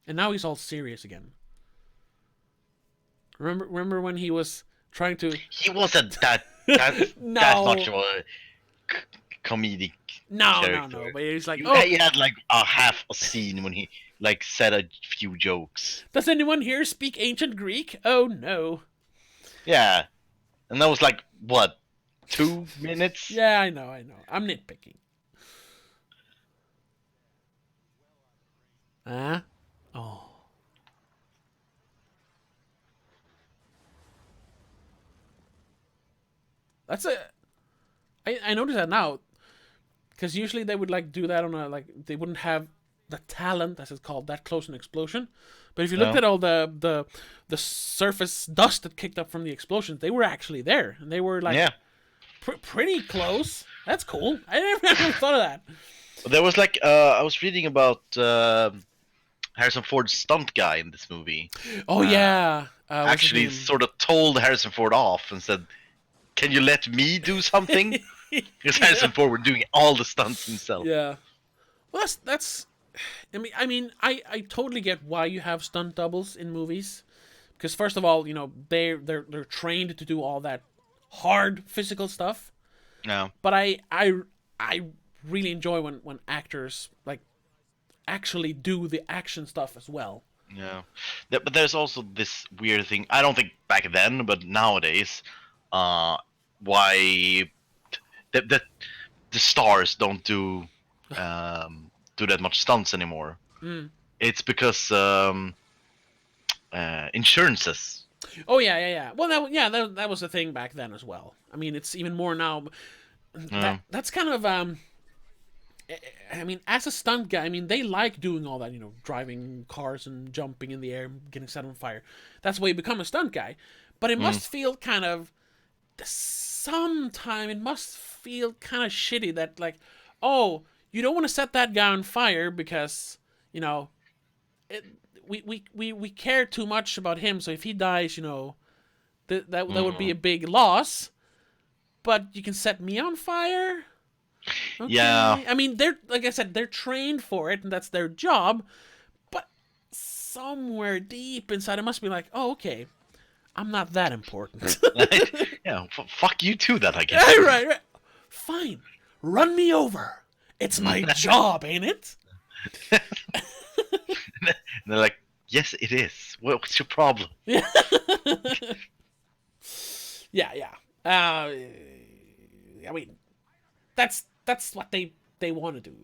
And now he's all serious again. Remember when he was trying to... He wasn't that that much of a comedic character. No. But he's like, He had like a half a scene when he like said a few jokes. Does anyone here speak ancient Greek? Oh no. Yeah, and that was like what, 2 minutes? Yeah, I know. I'm nitpicking. Oh. That's I noticed that now, because usually they would like do that on a they wouldn't have the talent, as it's called, that close an explosion. But if you looked at all the surface dust that kicked up from the explosions, they were actually there, and they were like pretty close. That's cool. I never thought of that. There was like I was reading about Harrison Ford's stunt guy in this movie. Oh yeah, actually sort of told Harrison Ford off and said, "Can you let me do something?" Because Harrison Ford were doing all the stunts himself. Yeah. Well, that's. I mean, I totally get why you have stunt doubles in movies, because first of all, you know, they're trained to do all that hard physical stuff. No. But I really enjoy when actors like actually do the action stuff as well. Yeah. But there's also this weird thing. I don't think back then, but nowadays, why the stars don't do that much stunts anymore. It's because insurances. Oh yeah. Well, that was a thing back then as well. I mean, it's even more now. That's kind of I mean, as a stunt guy, I mean, they like doing all that, you know, driving cars and jumping in the air, getting set on fire. That's why you become a stunt guy. But it must feel kind of sometime it must feel kind of shitty that, like, oh, you don't want to set that guy on fire because, you know, we care too much about him. So if he dies, you know, that would be a big loss. But you can set me on fire. Okay. Yeah. I mean, they're, like I said, they're trained for it, and that's their job. But somewhere deep inside, it must be like, oh, okay, I'm not that important. Yeah, fuck you too, that I guess. Right. Fine, run me over. It's my job, ain't it? And they're like, yes, it is. What's your problem? Yeah. I mean, that's what they want to do.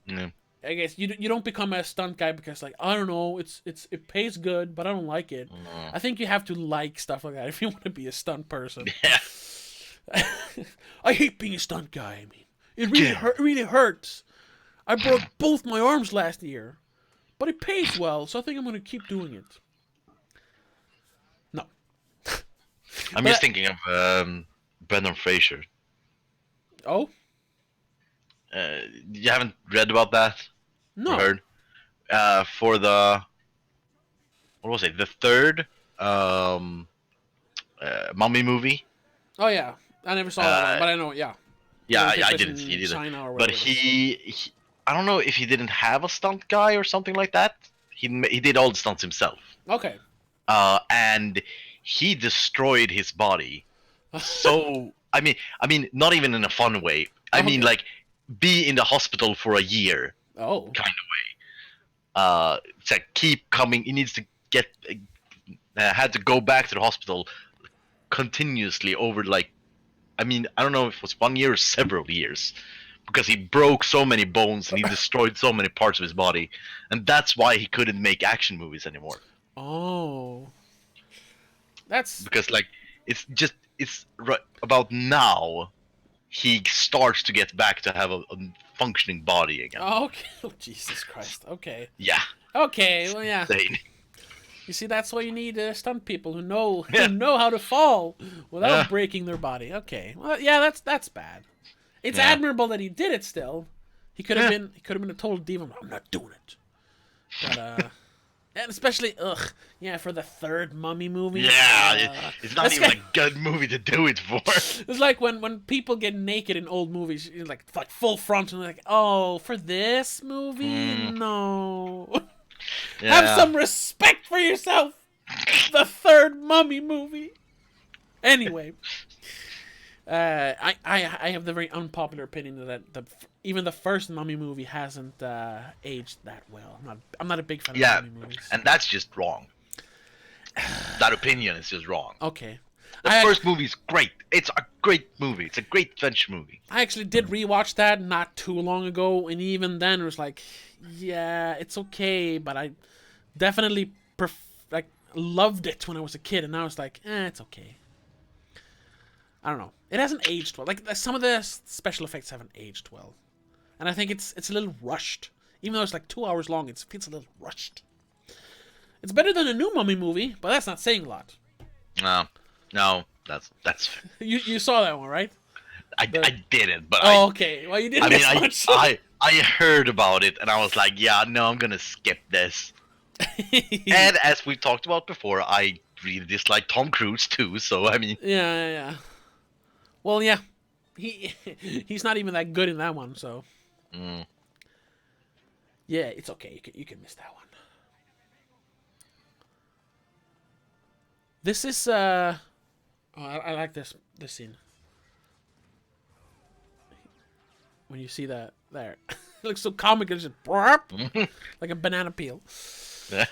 Yeah. I guess you don't become a stunt guy because, like, I don't know, it pays good, but I don't like it. I think you have to like stuff like that if you want to be a stunt person. Yeah. I hate being a stunt guy. I mean, it really hurts. I broke both my arms last year, but it pays well, so I think I'm going to keep doing it. No. I'm just thinking of Brendan Fraser. Oh? You haven't read about that? No. Or heard? For the, what was it? The third Mummy movie. Oh yeah, I never saw that one, but I know. Yeah. Yeah, It takes I place didn't in see it either. China or But whatever it is. he, I don't know if he didn't have a stunt guy or something like that. He did all the stunts himself. Okay. And he destroyed his body. So I mean, not even in a fun way. I mean, Okay. like, be in the hospital for a year Oh. kind of way. It's like keep coming. He needs to get had to go back to the hospital continuously over, like, I mean, I don't know if it was 1 year or several years, because he broke so many bones and he destroyed so many parts of his body, and that's why he couldn't make action movies anymore. Oh. That's. Because, like, it's right about now he starts to get back to have a functioning body again. Oh, okay. Oh, Jesus Christ. Okay. Yeah. Okay. Well, yeah. Insane. You see, that's why you need stunt people who know Yeah. who know how to fall without Yeah. breaking their body. Okay. Well, yeah, that's bad. It's Yeah. admirable that he did it. Still, he could have Yeah. been a total diva. I'm not doing it. But and especially for the third Mummy movie. Yeah, it's not that's even kind- a good movie to do it for. It's like when people get naked in old movies, like full front, and they're like, oh, for this movie, no. Yeah. Have some respect for yourself. The third Mummy movie. Anyway, I have the very unpopular opinion that even the first Mummy movie hasn't aged that well. I'm not a big fan of Yeah, Mummy movies. and that's just wrong. That opinion is just wrong. Okay. The first movie is great. It's a great movie. It's a great adventure movie. I actually did rewatch that not too long ago, and even then it was like, yeah, it's okay, but I definitely loved it when I was a kid, and now it's like, it's okay. I don't know. It hasn't aged well. Like, some of the special effects haven't aged well, and I think it's a little rushed. Even though it's like 2 hours long, it feels a little rushed. It's better than a new Mummy movie, but that's not saying a lot. No, that's. You saw that one, right? I didn't, but okay. Well, you didn't I mean, miss much. I heard about it and I was like, yeah, no, I'm gonna skip this. And as we talked about before, I really dislike Tom Cruise too. So I mean, yeah. Well, yeah, he's not even that good in that one. So yeah, it's okay. You can miss that one. This is I like this scene. When you see that there, it looks so comic. It's just like a banana peel. yeah.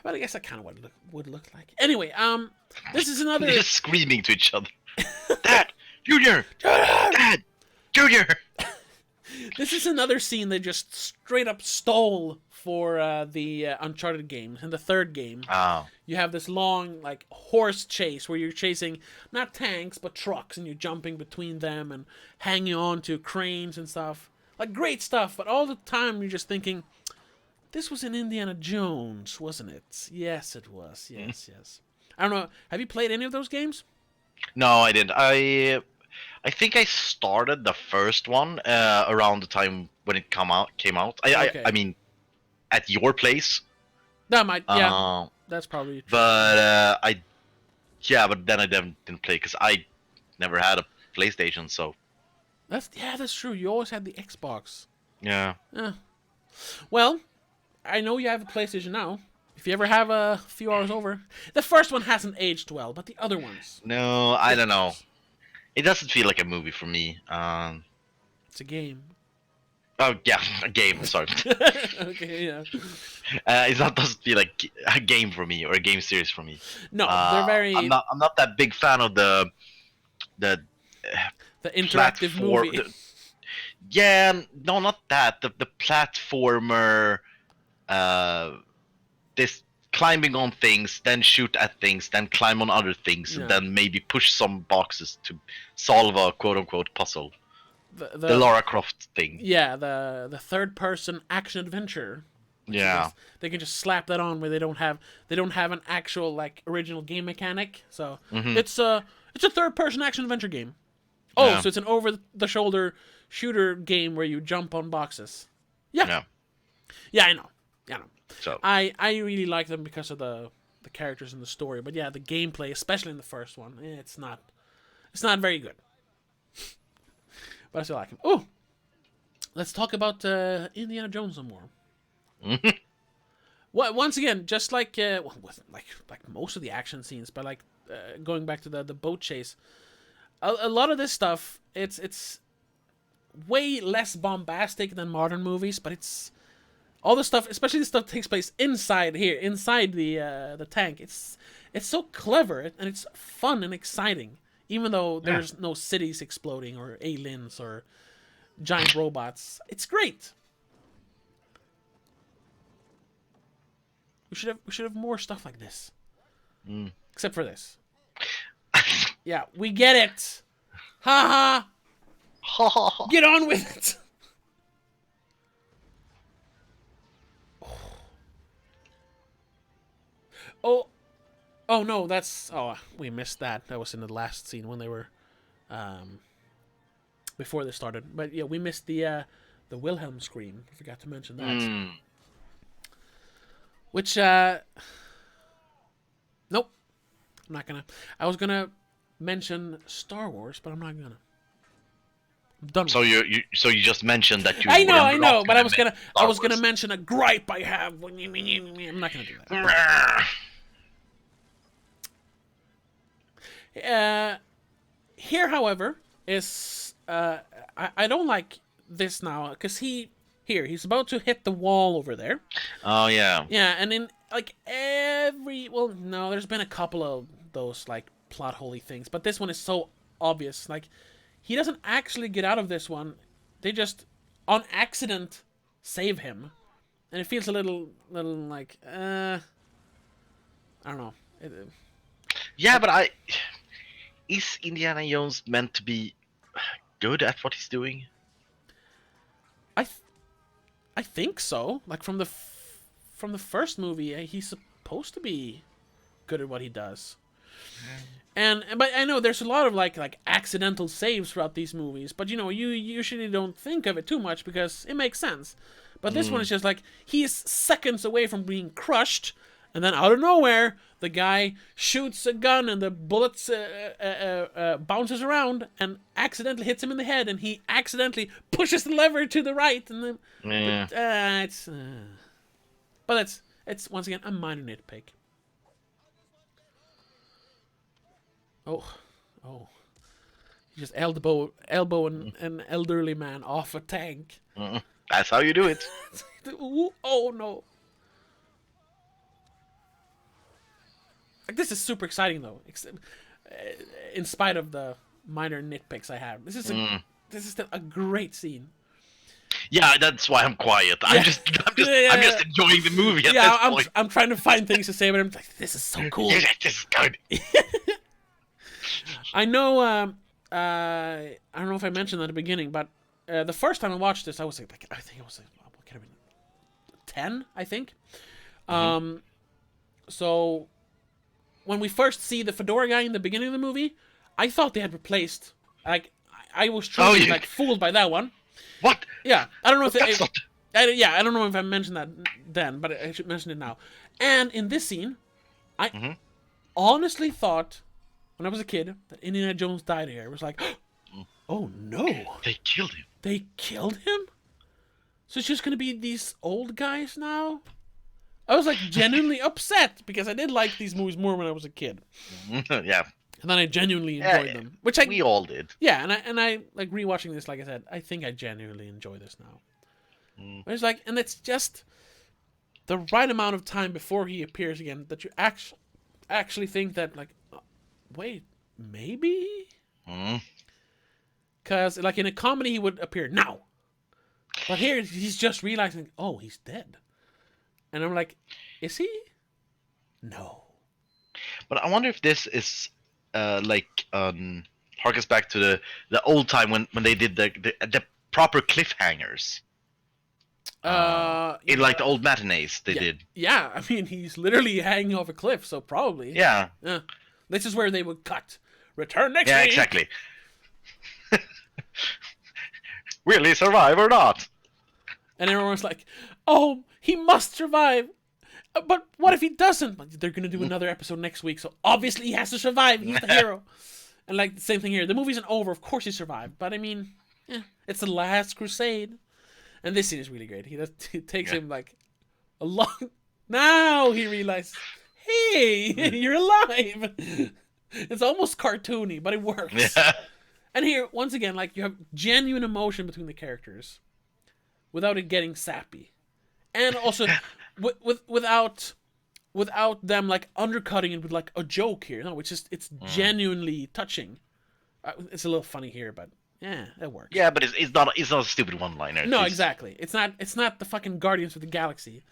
But I guess that kind of what it would look like. Anyway, this is another. They're just screaming to each other. Dad, Junior, Dad, Junior. This is another scene they just straight up stole for the Uncharted games. In the third game, you have this long, like, horse chase where you're chasing not tanks but trucks, and you're jumping between them and hanging on to cranes and stuff. Like, great stuff, but all the time you're just thinking, this was in Indiana Jones, wasn't it? Yes, it was. Yes. I don't know. Have you played any of those games? No, I didn't. I think I started the first one around the time when it came out. Okay. I mean, at your place. That might. Yeah, that's probably true. But but then I didn't play because I never had a PlayStation. So That's true. You always had the Xbox. yeah. Well, I know you have a PlayStation now. If you ever have a few hours over, the first one hasn't aged well, but the other ones. No, I don't know. It doesn't feel like a movie for me. It's a game. Oh yeah, a game. Sorry. Okay, yeah. It doesn't feel like a game for me or a game series for me. No, they're very. I'm not that big fan of the interactive movie. No, not that. The platformer. This climbing on things, then shoot at things, then climb on other things, and then maybe push some boxes to solve a quote-unquote puzzle. The Lara Croft thing. Yeah, the third-person action adventure. Yeah. They can just slap that on where they don't have an actual, like, original game mechanic. So it's a third-person action adventure game. Oh, Yeah. so it's an over-the-shoulder shooter game where you jump on boxes. Yeah, I know. So I really like them because of the characters and the story, but yeah, the gameplay, especially in the first one, it's not It's not very good. But I still like him. Oh! Let's talk about Indiana Jones some more. Well, once again, just like like most of the action scenes, but like going back to the boat chase, a lot of this stuff it's way less bombastic than modern movies, but it's all the stuff, especially the stuff that takes place inside the tank. It's so clever and it's fun and exciting, even though there's no cities exploding or aliens or giant robots. It's great. We should have more stuff like this. Except for this. Yeah, we get it. Ha ha. Get on with it. Oh no, we missed that. That was in the last scene when they were before they started. But yeah, we missed the Wilhelm scream. I forgot to mention that. Which nope. I'm not gonna. I was gonna mention Star Wars, but I'm not gonna. I'm done. So you just mentioned that you. I know, but I was gonna mention a gripe I have. I'm not gonna do that. Here, however, is I don't like this now because he's about to hit the wall over there. Oh yeah. Yeah, and in like there's been a couple of those like plot holy things, but this one is so obvious. Like he doesn't actually get out of this one; they just on accident save him, and it feels a little like I don't know. Yeah, but is Indiana Jones meant to be good at what he's doing? I think so. Like from the first movie, he's supposed to be good at what he does. But I know there's a lot of like accidental saves throughout these movies, but you usually don't think of it too much because it makes sense. But this one is just like he's seconds away from being crushed, and then out of nowhere, the guy shoots a gun and the bullets bounces around and accidentally hits him in the head, and he accidentally pushes the lever to the right, and then but it's once again a minor nitpick. Oh, you just elbow an elderly man off a tank. That's how you do it. Oh no. Like, this is super exciting though, in spite of the minor nitpicks I have. This is still a great scene. Yeah, that's why I'm quiet. I'm just enjoying the movie at this point. I'm trying to find things to say, but I'm like, this is so cool. Yeah, this is good. I know. I don't know if I mentioned at the beginning, but the first time I watched this, I was like, I think it was what could have been 10, I think. So when we first see the fedora guy in the beginning of the movie, I thought they had replaced. Like I was truly like fooled by that one. What? Yeah, I don't know if I don't know if I mentioned that then, but I should mention it now. And in this scene, I honestly thought when I was a kid that Indiana Jones died here. It was like, oh no, they killed him. They killed him? So it's just gonna be these old guys now? I was like genuinely upset because I did like these movies more when I was a kid. Yeah. And then I genuinely enjoyed them, which we all did. Yeah, and I like rewatching this. Like I said, I think I genuinely enjoy this now. But it's like, and it's just the right amount of time before he appears again that you actually think that like, wait, maybe? Because like in a comedy he would appear now, but here he's just realizing, oh, he's dead, and I'm like, is he? No. But I wonder if this is harkens back to the old time when they did the proper cliffhangers. In like the old matinees they did. Yeah, I mean he's literally hanging off a cliff, so probably. Yeah. This is where they would cut. Return next week. Yeah, exactly. Will he survive or not? And everyone's like, oh, he must survive. But what if he doesn't? They're going to do another episode next week, so obviously he has to survive. He's the hero. And like the same thing here. The movie isn't over. Of course he survived, but I mean, it's the last crusade. And this scene is really great. It takes him like a long. Now he realizes, hey, you're alive. It's almost cartoony, but it works. Yeah. And here, once again, like you have genuine emotion between the characters, without it getting sappy, and also without them like undercutting it with like a joke here. No, it's genuinely touching. It's a little funny here, but yeah, it works. Yeah, but it's not a stupid one-liner. No, exactly. It's not the fucking Guardians of the Galaxy.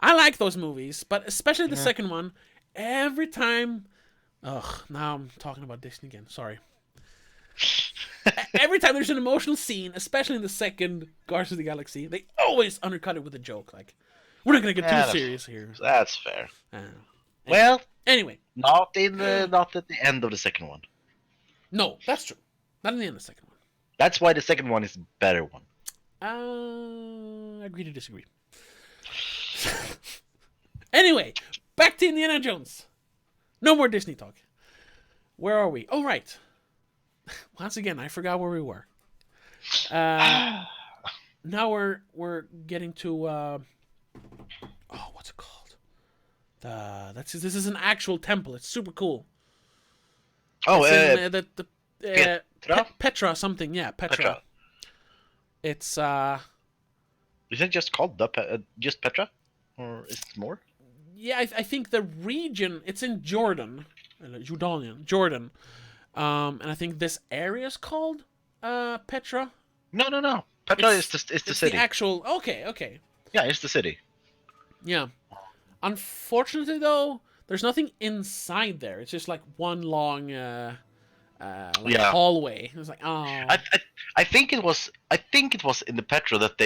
I like those movies, but especially the second one. Every time, now I'm talking about Disney again. Sorry. Every time there's an emotional scene, especially in the second Guardians of the Galaxy, they always undercut it with a joke. Like, we're not gonna get too serious here. That's fair. Anyway, not at the end of the second one. No, that's true. Not in the end of the second one. That's why the second one is the better one. Agree to disagree. Anyway, back to Indiana Jones. No more Disney talk. Where are we? Oh, right. Once again, I forgot where we were. Now we're getting to what's it called? This is an actual temple. It's super cool. Oh, Petra something. Yeah, Petra. It's Is it just called just Petra, or is it more? Yeah, I think the region, it's in Jordan, Jordan, and I think this area is called Petra. No. Petra is the city. The actual. Okay. Yeah, it's the city. Yeah. Unfortunately, though, there's nothing inside there. It's just like one long hallway. It's like, oh. I think it was in the Petra that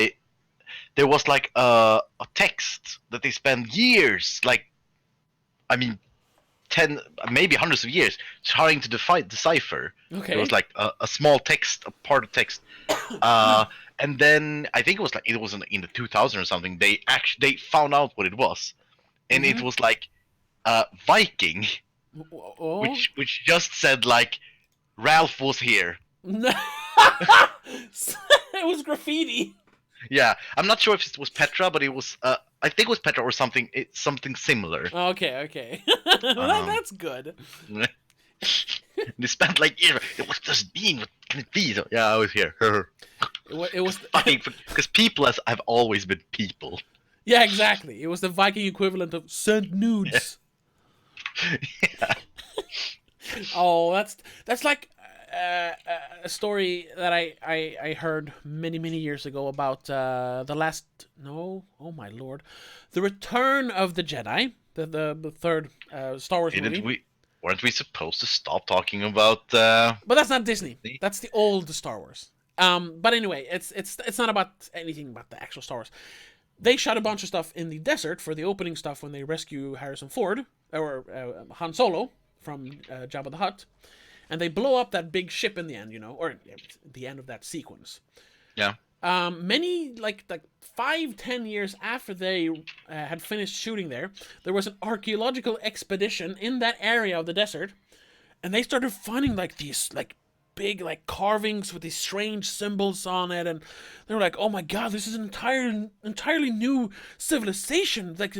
there was like a text that they spent years, like, I mean, 10, maybe hundreds of years trying to decipher. Okay. It was like a small text, a part of text, and then I think it was in the 2000s or something. They found out what it was, and it was like Viking, which just said like Ralph was here. It was graffiti. Yeah, I'm not sure if it was Petra, but it was. I think it was Petra or something. It's something similar. Okay. That's good. They spent like years. What does it mean? What can it be? So, yeah, I was here. It was because people have always been people. Yeah, exactly. It was the Viking equivalent of send nudes. Yeah. Oh, that's like a story that I heard many years ago about the Return of the Jedi, the third Star Wars movie. Weren't we supposed to stop talking about? But that's not Disney. That's the old Star Wars. But anyway, it's not about anything about the actual Star Wars. They shot a bunch of stuff in the desert for the opening stuff when they rescue Harrison Ford or Han Solo from Jabba the Hutt. And they blow up that big ship in the end, or the end of that sequence. Yeah. Many, like 5-10 years after they had finished shooting there was an archaeological expedition in that area of the desert. And they started finding, like, these, like, big, like, carvings with these strange symbols on it. And they were like, oh my god, this is an entirely new civilization. Like,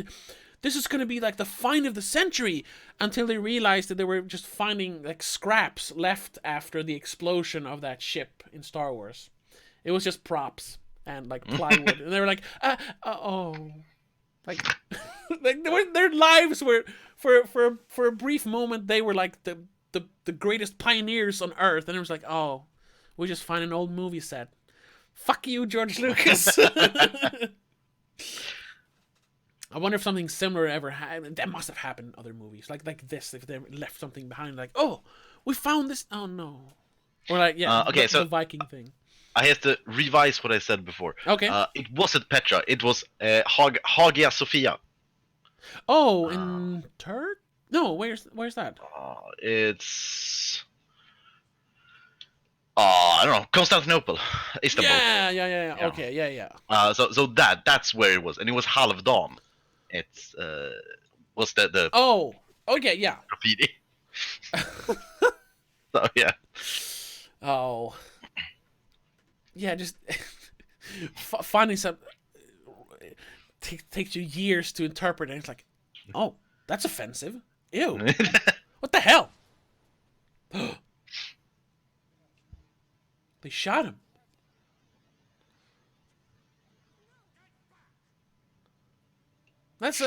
this is going to be like the find of the century, until they realized that they were just finding like scraps left after the explosion of that ship in Star Wars. It was just props and like plywood. And they were like, like, their lives were for a brief moment, they were like the greatest pioneers on Earth. And it was like, oh, we just find an old movie set. Fuck you, George Lucas. I wonder if something similar ever happened. That must have happened in other movies, like this. If they left something behind, like, oh, we found this. Oh no, or like the Viking thing. I have to revise what I said before. Okay. It wasn't Petra. It was Hagia Sophia. Oh, in Turk? No, where's that? It's. I don't know, Constantinople, Istanbul. Yeah. Okay, yeah. So that's where it was, and it was Halvdan. It's was the oh, okay, yeah. graffiti. So yeah. Oh, yeah, just finding some takes you years to interpret, and it's like, oh, that's offensive. Ew, what the hell? They shot him. That's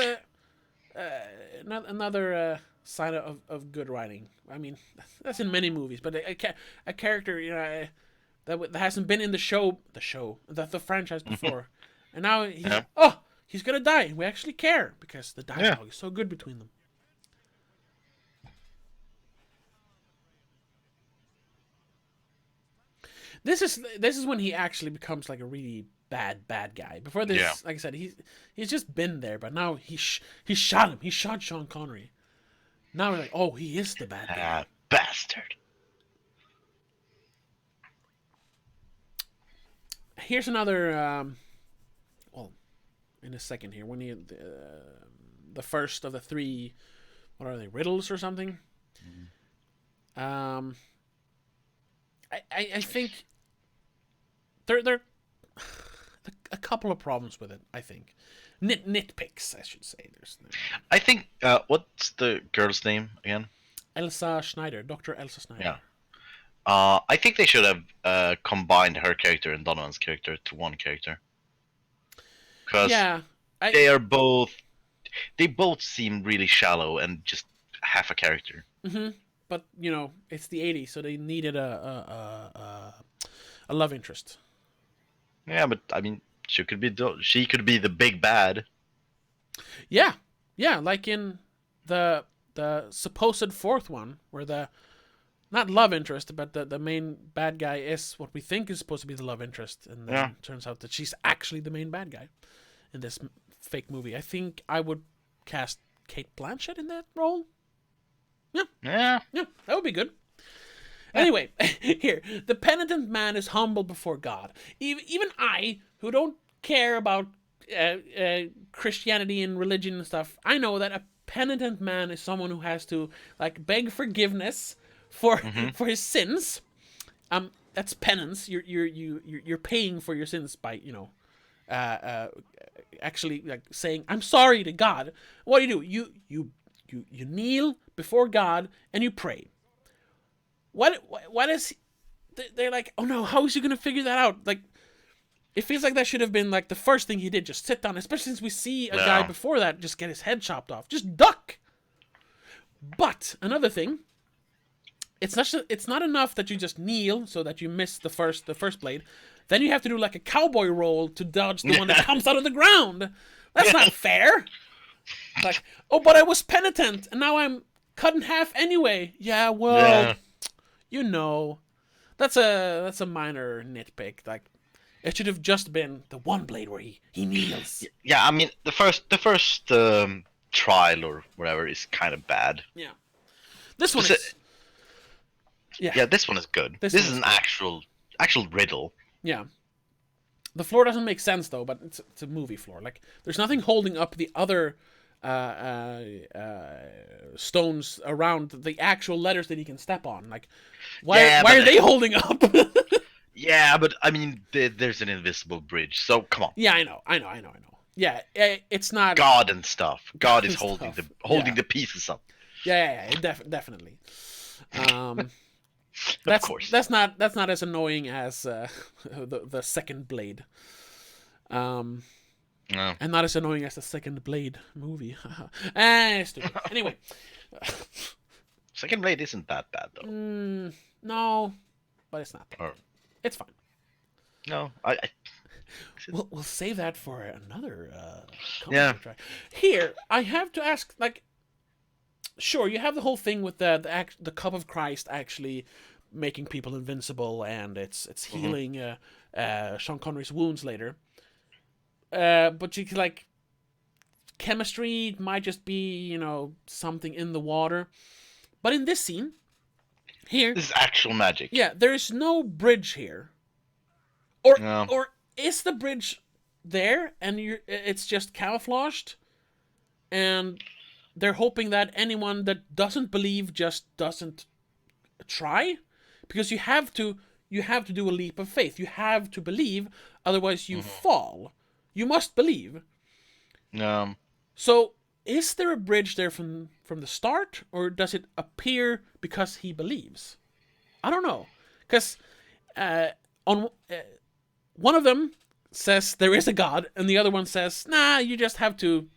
another sign of good writing. I mean, that's in many movies, but a character, that hasn't been in the franchise before, and now he's gonna die. We actually care because the dialogue is so good between them. This is when he actually becomes like a really bad guy. Before this, like I said, he's just been there, but now he shot him. He shot Sean Connery. Now we're like, oh, he is the bad guy. Bastard. Here's another. Well, in a second here, when the first of the three, what are they, riddles or something? Mm-hmm. I think there a couple of problems with it. I think nitpicks, I should say. I think what's the girl's name again? Elsa Schneider, Dr. Elsa Schneider. Yeah. I think they should have combined her character and Donovan's character to one character. Because they both seem really shallow and just half a character. Mm-hmm. But it's the '80s, so they needed a love interest. Yeah, but I mean, she could be the big bad. Yeah, like in the supposed fourth one, where the not love interest, but the main bad guy is what we think is supposed to be the love interest, and then it turns out that she's actually the main bad guy in this fake movie. I think I would cast Cate Blanchett in that role. Yeah, that would be good. Anyway, here, the penitent man is humble before God. Even I, who don't care about Christianity and religion and stuff, I know that a penitent man is someone who has to like beg forgiveness for his sins. That's penance. You're paying for your sins by actually like saying I'm sorry to God. What do? You kneel before God and you pray. What is? They're like, oh no, how is he gonna figure that out? Like, it feels like that should have been like the first thing he did, just sit down. Especially since we see a guy before that just get his head chopped off, just duck. But another thing, it's not enough that you just kneel so that you miss the first blade. Then you have to do like a cowboy roll to dodge the one that comes out of the ground. That's not fair. Like, oh, but I was penitent and now I'm cut in half anyway. Yeah, well, that's a minor nitpick. Like, it should have just been the one blade where he kneels. Yeah, I mean the first trial or whatever is kind of bad. Yeah, this one is. Yeah, this one is good. This is an actual riddle. Yeah. The floor doesn't make sense though, but it's a movie floor. Like, there's nothing holding up the other stones around the actual letters that he can step on. Like, why are they holding up? Yeah, but I mean, there's an invisible bridge, so come on. Yeah, I know. Yeah, it's not God and stuff. God is holding the pieces up. Yeah, definitely. Of course. That's not as annoying as the second Blade. No. And not as annoying as the second Blade movie. Stupid. Anyway. Second Blade isn't that bad though. No, but it's not bad. It's fine. No, We'll save that for another try. Here, I have to ask, like, sure, you have the whole thing with the cup of Christ actually making people invincible, and it's healing Sean Connery's wounds later. But you can, like, chemistry might just be, something in the water. But in this scene, here, this is actual magic. Yeah, there is no bridge here. Or is the bridge there and it's just camouflaged, and they're hoping that anyone that doesn't believe just doesn't try, because you have to do a leap of faith. You have to believe, otherwise you fall. You must believe. So is there a bridge there from the start, or does it appear because he believes? I don't know, because on one of them says there is a God, and the other one says, nah, you just have to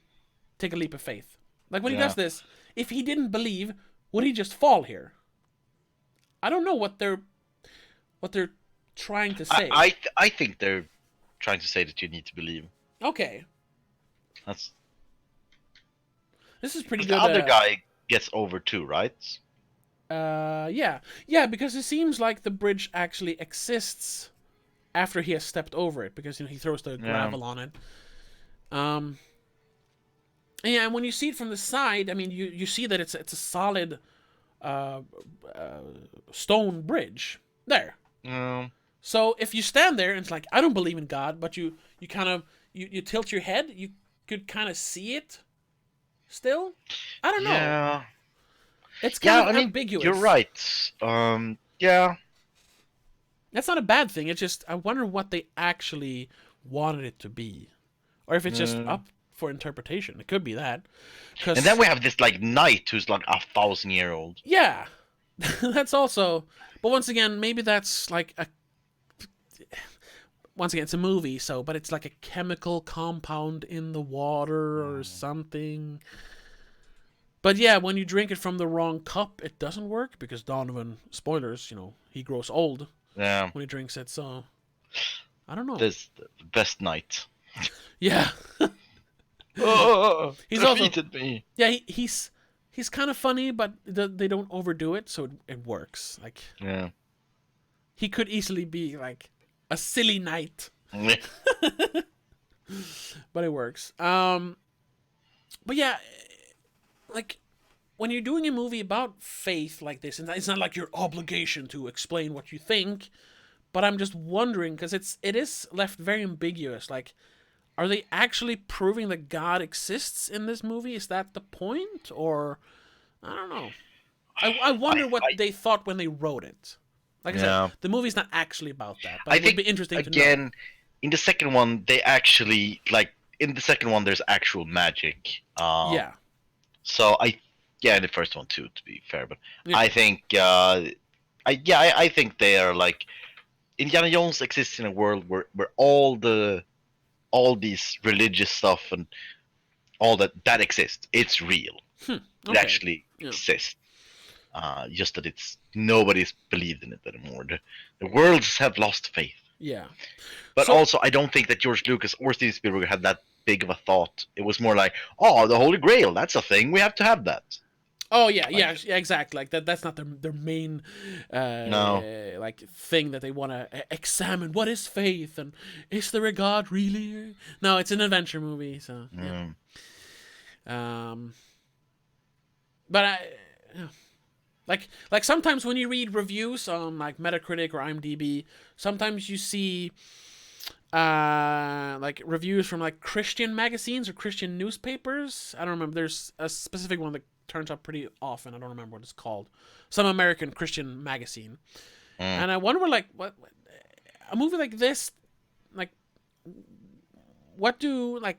take a leap of faith. Like when he does this, if he didn't believe, would he just fall here? I don't know what they're trying to say. I think they're trying to say that you need to believe. Okay. This is pretty good. The other guy gets over too, right? Yeah, because it seems like the bridge actually exists after he has stepped over it, because he throws the gravel on it. And when you see it from the side, I mean, you see that it's a solid stone bridge there. So if you stand there and it's like, I don't believe in God, but you kind of you tilt your head, you could kind of see it still. I don't know. Yeah. It's kind of ambiguous. You're right. Yeah. That's not a bad thing. It's just, I wonder what they actually wanted it to be, or if it's just up for interpretation. It could be that. And then we have this like knight who's like 1,000-year-old. Yeah, that's also. But once again, maybe that's like a. Once again, it's a movie, so, but it's like a chemical compound in the water or something. But yeah, when you drink it from the wrong cup, it doesn't work, because Donovan, spoilers, he grows old when he drinks it, so I don't know. This the best knight. Yeah. He's defeated me. Yeah, he's kind of funny, but they don't overdo it, so it works. Like, he could easily be like a silly knight. But it works. But yeah, like, when you're doing a movie about faith like this, and it's not like your obligation to explain what you think, but I'm just wondering, because it is left very ambiguous. Like, are they actually proving that God exists in this movie? Is that the point? Or, I don't know. I wonder what they thought when they wrote it. Like I said, the movie's not actually about that, but it would be interesting to know. Again, in the second one, they actually, like, in the second one, there's actual magic. Yeah. So in the first one too, to be fair, but I think, I think they are like, Indiana Jones exists in a world where all these religious stuff and all that exists. It's real. Okay. It actually exists. Just that nobody's believed in it anymore. The worlds have lost faith. Yeah. But also, I don't think that George Lucas or Steven Spielberg had that big of a thought. It was more like, oh, the Holy Grail, that's a thing. We have to have that. Oh yeah, exactly. Like that's not their main like thing that they want to examine. What is faith, and is there a God really? No, it's an adventure movie, so yeah. But like sometimes when you read reviews on like Metacritic or IMDb, sometimes you see like reviews from like Christian magazines or Christian newspapers. I don't remember. There's a specific one that turns up pretty often. I don't remember what it's called. Some American Christian magazine. And I wonder, like, what a movie like this, like, what do like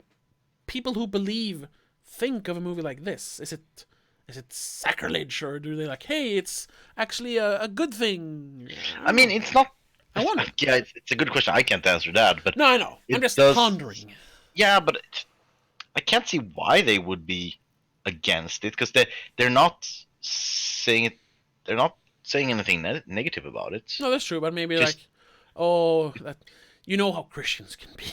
people who believe think of a movie like this? Is it sacrilege, or do they like, hey, it's actually a good thing? I mean, it's not. I wonder. Yeah, it's a good question. I can't answer that, but no, I know. I'm just pondering. Yeah, but I can't see why they would be against it, because they're not saying it. They're not saying anything negative about it. No, that's true. But maybe just, like, oh, that, you know how Christians can be.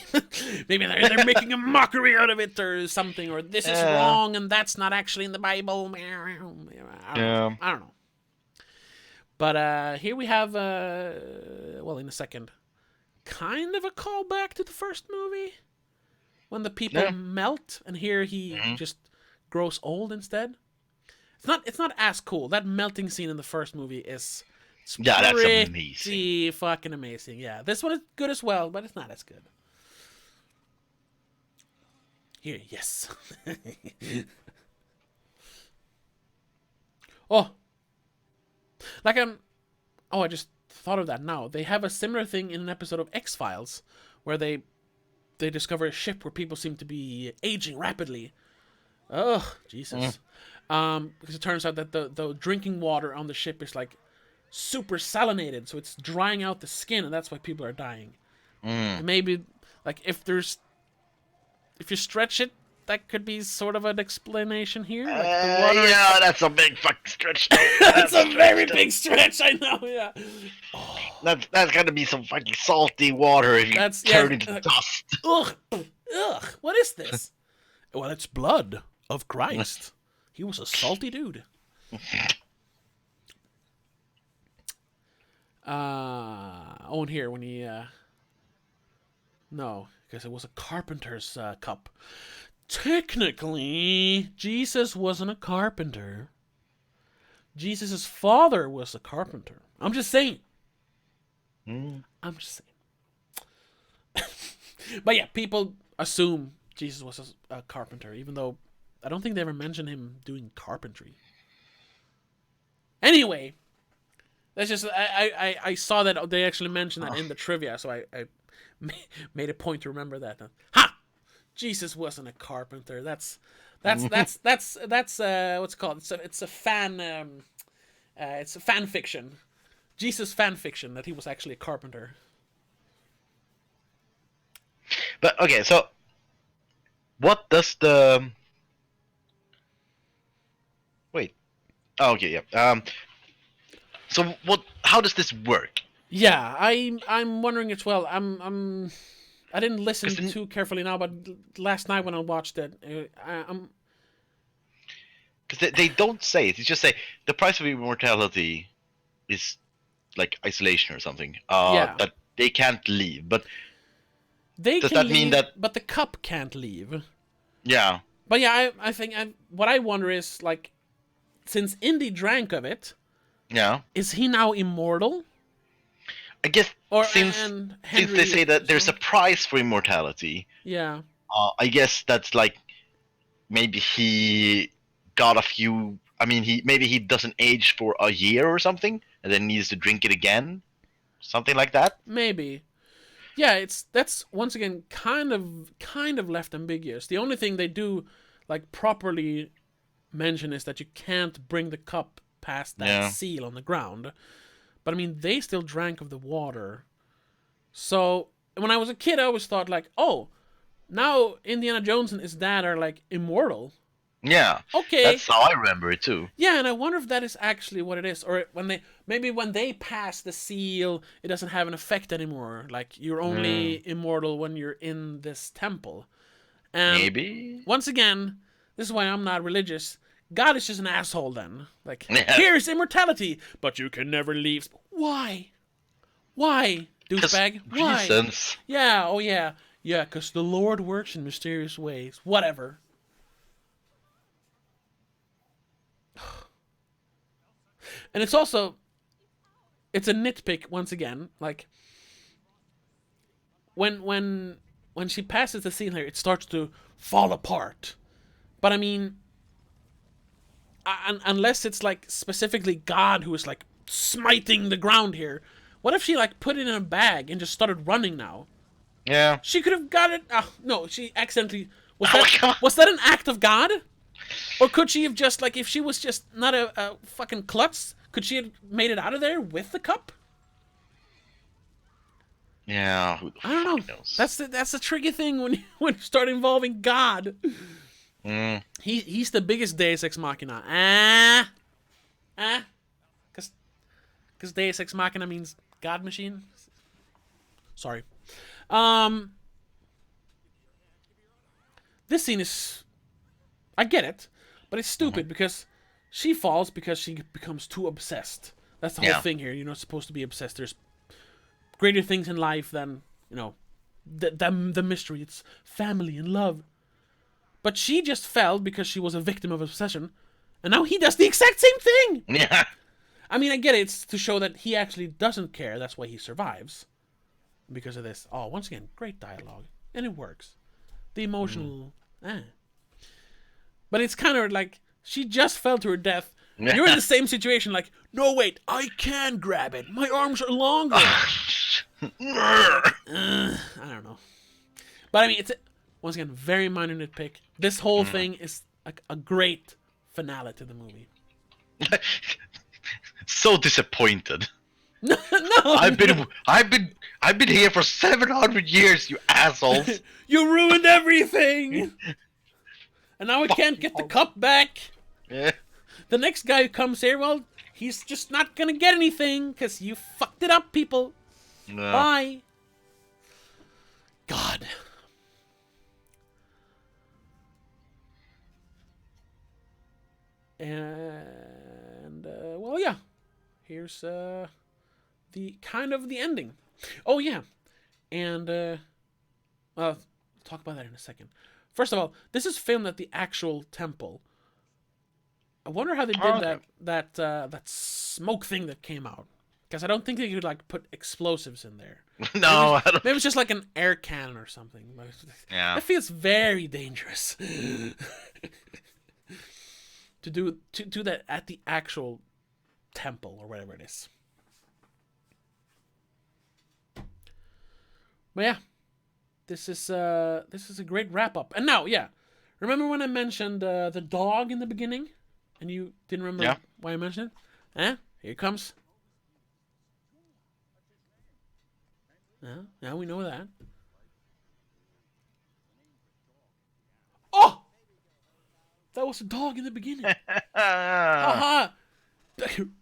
Maybe they're making a mockery out of it or something, or this is wrong and that's not actually in the Bible. I don't know. But here we have, well, in a second, kind of a callback to the first movie, when the people melt, and here he just grows old instead. It's not as cool. That melting scene in the first movie is that's amazing. Fucking amazing. Yeah, this one is good as well, but it's not as good. Here, yes. Oh, Like oh, I just thought of that now. They have a similar thing in an episode of X-Files where they discover a ship where people seem to be aging rapidly. Oh, Jesus. Because it turns out that the drinking water on the ship is like super salinated, so it's drying out the skin, and that's why people are dying. And maybe, like, if you stretch it, that could be sort of an explanation here. Like the water yeah, that's a big fucking stretch. that's a very big stretch, I know, yeah. That's gotta be some fucking salty water if you turn into dust. Ugh, what is this? Well, it's blood of Christ. He was a salty dude. Oh, and here when he no, because it was a carpenter's cup. Technically, Jesus wasn't a carpenter. Jesus' father was a carpenter. I'm just saying. I'm just saying. But yeah, people assume Jesus was a carpenter, even though I don't think they ever mentioned him doing carpentry. Anyway, that's just I saw that they actually mentioned that in the trivia, so I made a point to remember that. Ha! Jesus wasn't a carpenter. That's what's it called? It's a fan fiction. Jesus fan fiction that he was actually a carpenter. But okay, so what does the wait? Oh, okay, yeah. So what? How does this work? Yeah, I'm wondering as well. I didn't listen too carefully now, but last night when I watched it, I'm. Because they don't say it. It's just say the price of immortality is like isolation or something. That they can't leave. But does that mean that? But the cup can't leave. Yeah. But yeah, I think what I wonder is, like, since Indy drank of it, yeah, is he now immortal? I guess since they say that there's a price for immortality. Yeah. I guess that's like maybe he got a few. I mean, he doesn't age for a year or something, and then needs to drink it again, something like that. Maybe. Yeah, that's once again kind of left ambiguous. The only thing they do like properly mention is that you can't bring the cup past that seal on the ground. But I mean, they still drank of the water. So when I was a kid, I always thought like, oh, now Indiana Jones and his dad are like immortal. Yeah. Okay. That's how I remember it too. Yeah, and I wonder if that is actually what it is, or when they pass the seal, it doesn't have an effect anymore. Like you're only immortal when you're in this temple. And maybe. Once again, this is why I'm not religious. God is just an asshole then. Like, here's immortality, but you can never leave. Why? Why, douchebag? Why? Reasons. Yeah, oh yeah. Yeah, because the Lord works in mysterious ways. Whatever. And it's also, it's a nitpick once again. Like, when she passes the scene here, it starts to fall apart. But I mean, unless it's like specifically God who is like smiting the ground here, what if she like put it in a bag and just started running now? Yeah. She could have got it. No, she accidentally. Was that an act of God? Or could she have just, like, if she was just not a fucking klutz, could she have made it out of there with the cup? Yeah, who the I don't know. knows? That's the tricky thing when you start involving God. He's the biggest Deus Ex Machina. Because Deus Ex Machina means God machine. Sorry. This scene is, I get it, but it's stupid because she falls because she becomes too obsessed. That's the whole thing here. You're not supposed to be obsessed. There's greater things in life than, the mystery. It's family and love. But she just fell because she was a victim of obsession, and now he does the exact same thing. Yeah. I mean, I get it. It's to show that he actually doesn't care. That's why he survives. Because of this. Oh, once again, great dialogue. And it works. The emotional... But it's kind of like, she just fell to her death, You're in the same situation. Like, no, wait, I can grab it. My arms are longer. I don't know. But I mean, it's once again very minor nitpick. This whole thing is like a great finale to the movie. So disappointed. No, I've been here for 700 years, you assholes. You ruined everything. And now I can't get the cup back. Yeah. The next guy who comes here, well, he's just not gonna get anything because you fucked it up, people. No. Bye. God. And well, yeah. Here's the kind of the ending. Oh yeah, and I'll talk about that in a second. First of all, this is filmed at the actual temple. I wonder how they did that smoke thing that came out. Because I don't think they could like put explosives in there. No, maybe it's just like an air cannon or something. Yeah. That feels very dangerous. to do that at the actual temple or whatever it is. But yeah, this is a great wrap up. And now, yeah, remember when I mentioned the dog in the beginning, and you didn't remember why I mentioned it? Here it comes. Now we know that. Oh, that was a dog in the beginning. Haha.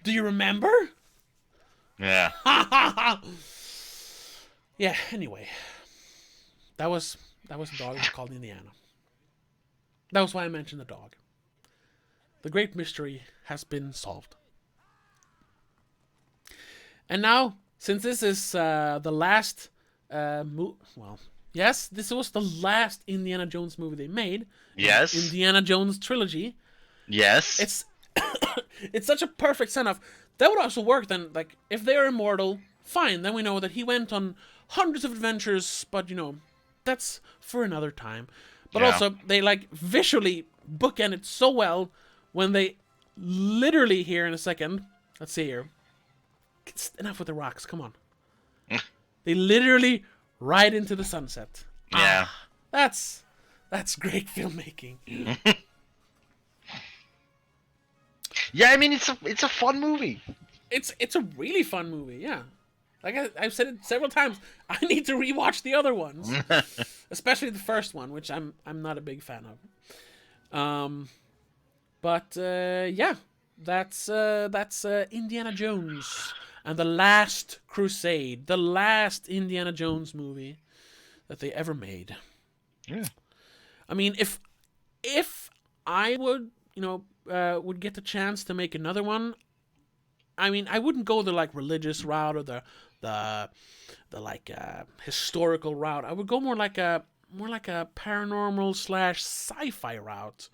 Do you remember? Yeah. Yeah. Anyway, that was a dog that was called Indiana. That was why I mentioned the dog. The great mystery has been solved. And now, since this is the last yes, this was the last Indiana Jones movie they made. Yes. Indiana Jones trilogy. Yes. It's it's such a perfect send-off. That would also work then, like, if they are immortal, fine, then we know that he went on hundreds of adventures, but, you know, that's for another time. But also, they, like, visually bookend it so well when they literally, here in a second, let's see here. Enough with the rocks, come on. They literally ride into the sunset. Yeah. That's great filmmaking. Yeah, I mean it's a fun movie. It's a really fun movie, yeah. Like I've said it several times, I need to rewatch the other ones, especially the first one, which I'm not a big fan of. But yeah, that's Indiana Jones and the Last Crusade, the last Indiana Jones movie that they ever made. Yeah. I mean, if I would, would get the chance to make another one, I mean, I wouldn't go the like religious route or the like historical route. I would go more like a paranormal / sci-fi route,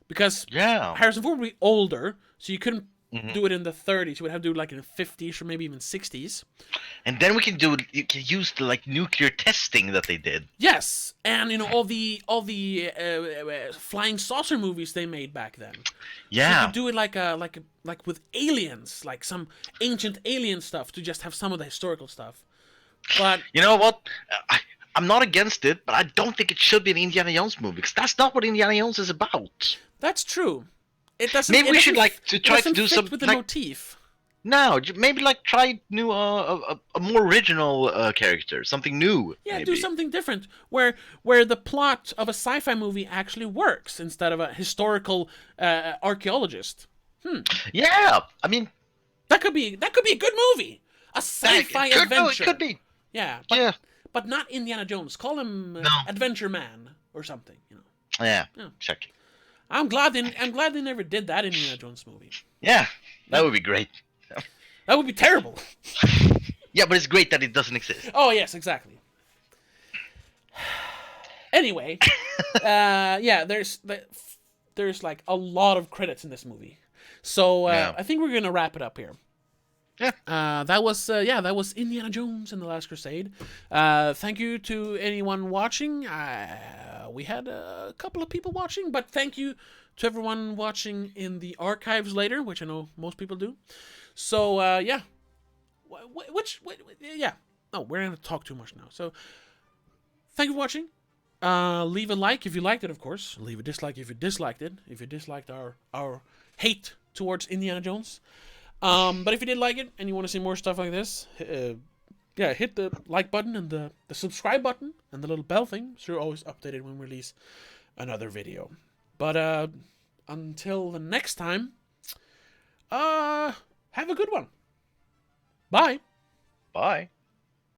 because Harrison Ford would be older, so you couldn't do it in the 30s. You would have to do it like in the 50s or maybe even 60s. And then you can use the like nuclear testing that they did. Yes, and all the flying saucer movies they made back then. Yeah, so you could do it like with aliens, like some ancient alien stuff, to just have some of the historical stuff. But you know what? I'm not against it, but I don't think it should be an Indiana Jones movie, because that's not what Indiana Jones is about. That's true. It doesn't. Maybe we should like to try to do fit some with the like, motif. No, maybe like try new a more original character, something new. Yeah, maybe. do something different where the plot of a sci-fi movie actually works instead of a historical archaeologist. Yeah, I mean that could be a good movie, a sci-fi adventure. It could be. Yeah, but not Indiana Jones. Call him Adventure Man or something. Yeah, exactly. I'm glad they never did that in Indiana Jones movie. Yeah, that would be great. That would be terrible. Yeah, but it's great that it doesn't exist. Oh yes, exactly. Anyway, yeah, there's like a lot of credits in this movie, so I think we're gonna wrap it up here. That was Indiana Jones and the Last Crusade. Thank you to anyone watching. We had a couple of people watching, but thank you to everyone watching in the archives later, which I know most people do. So yeah, yeah. Oh, we're gonna talk too much now. So thank you for watching. Leave a like if you liked it, of course. Leave a dislike if you disliked it. If you disliked our hate towards Indiana Jones. But if you did like it and you want to see more stuff like this, hit the like button and the subscribe button and the little bell thing, so you're always updated when we release another video. But until the next time, have a good one. Bye. Bye.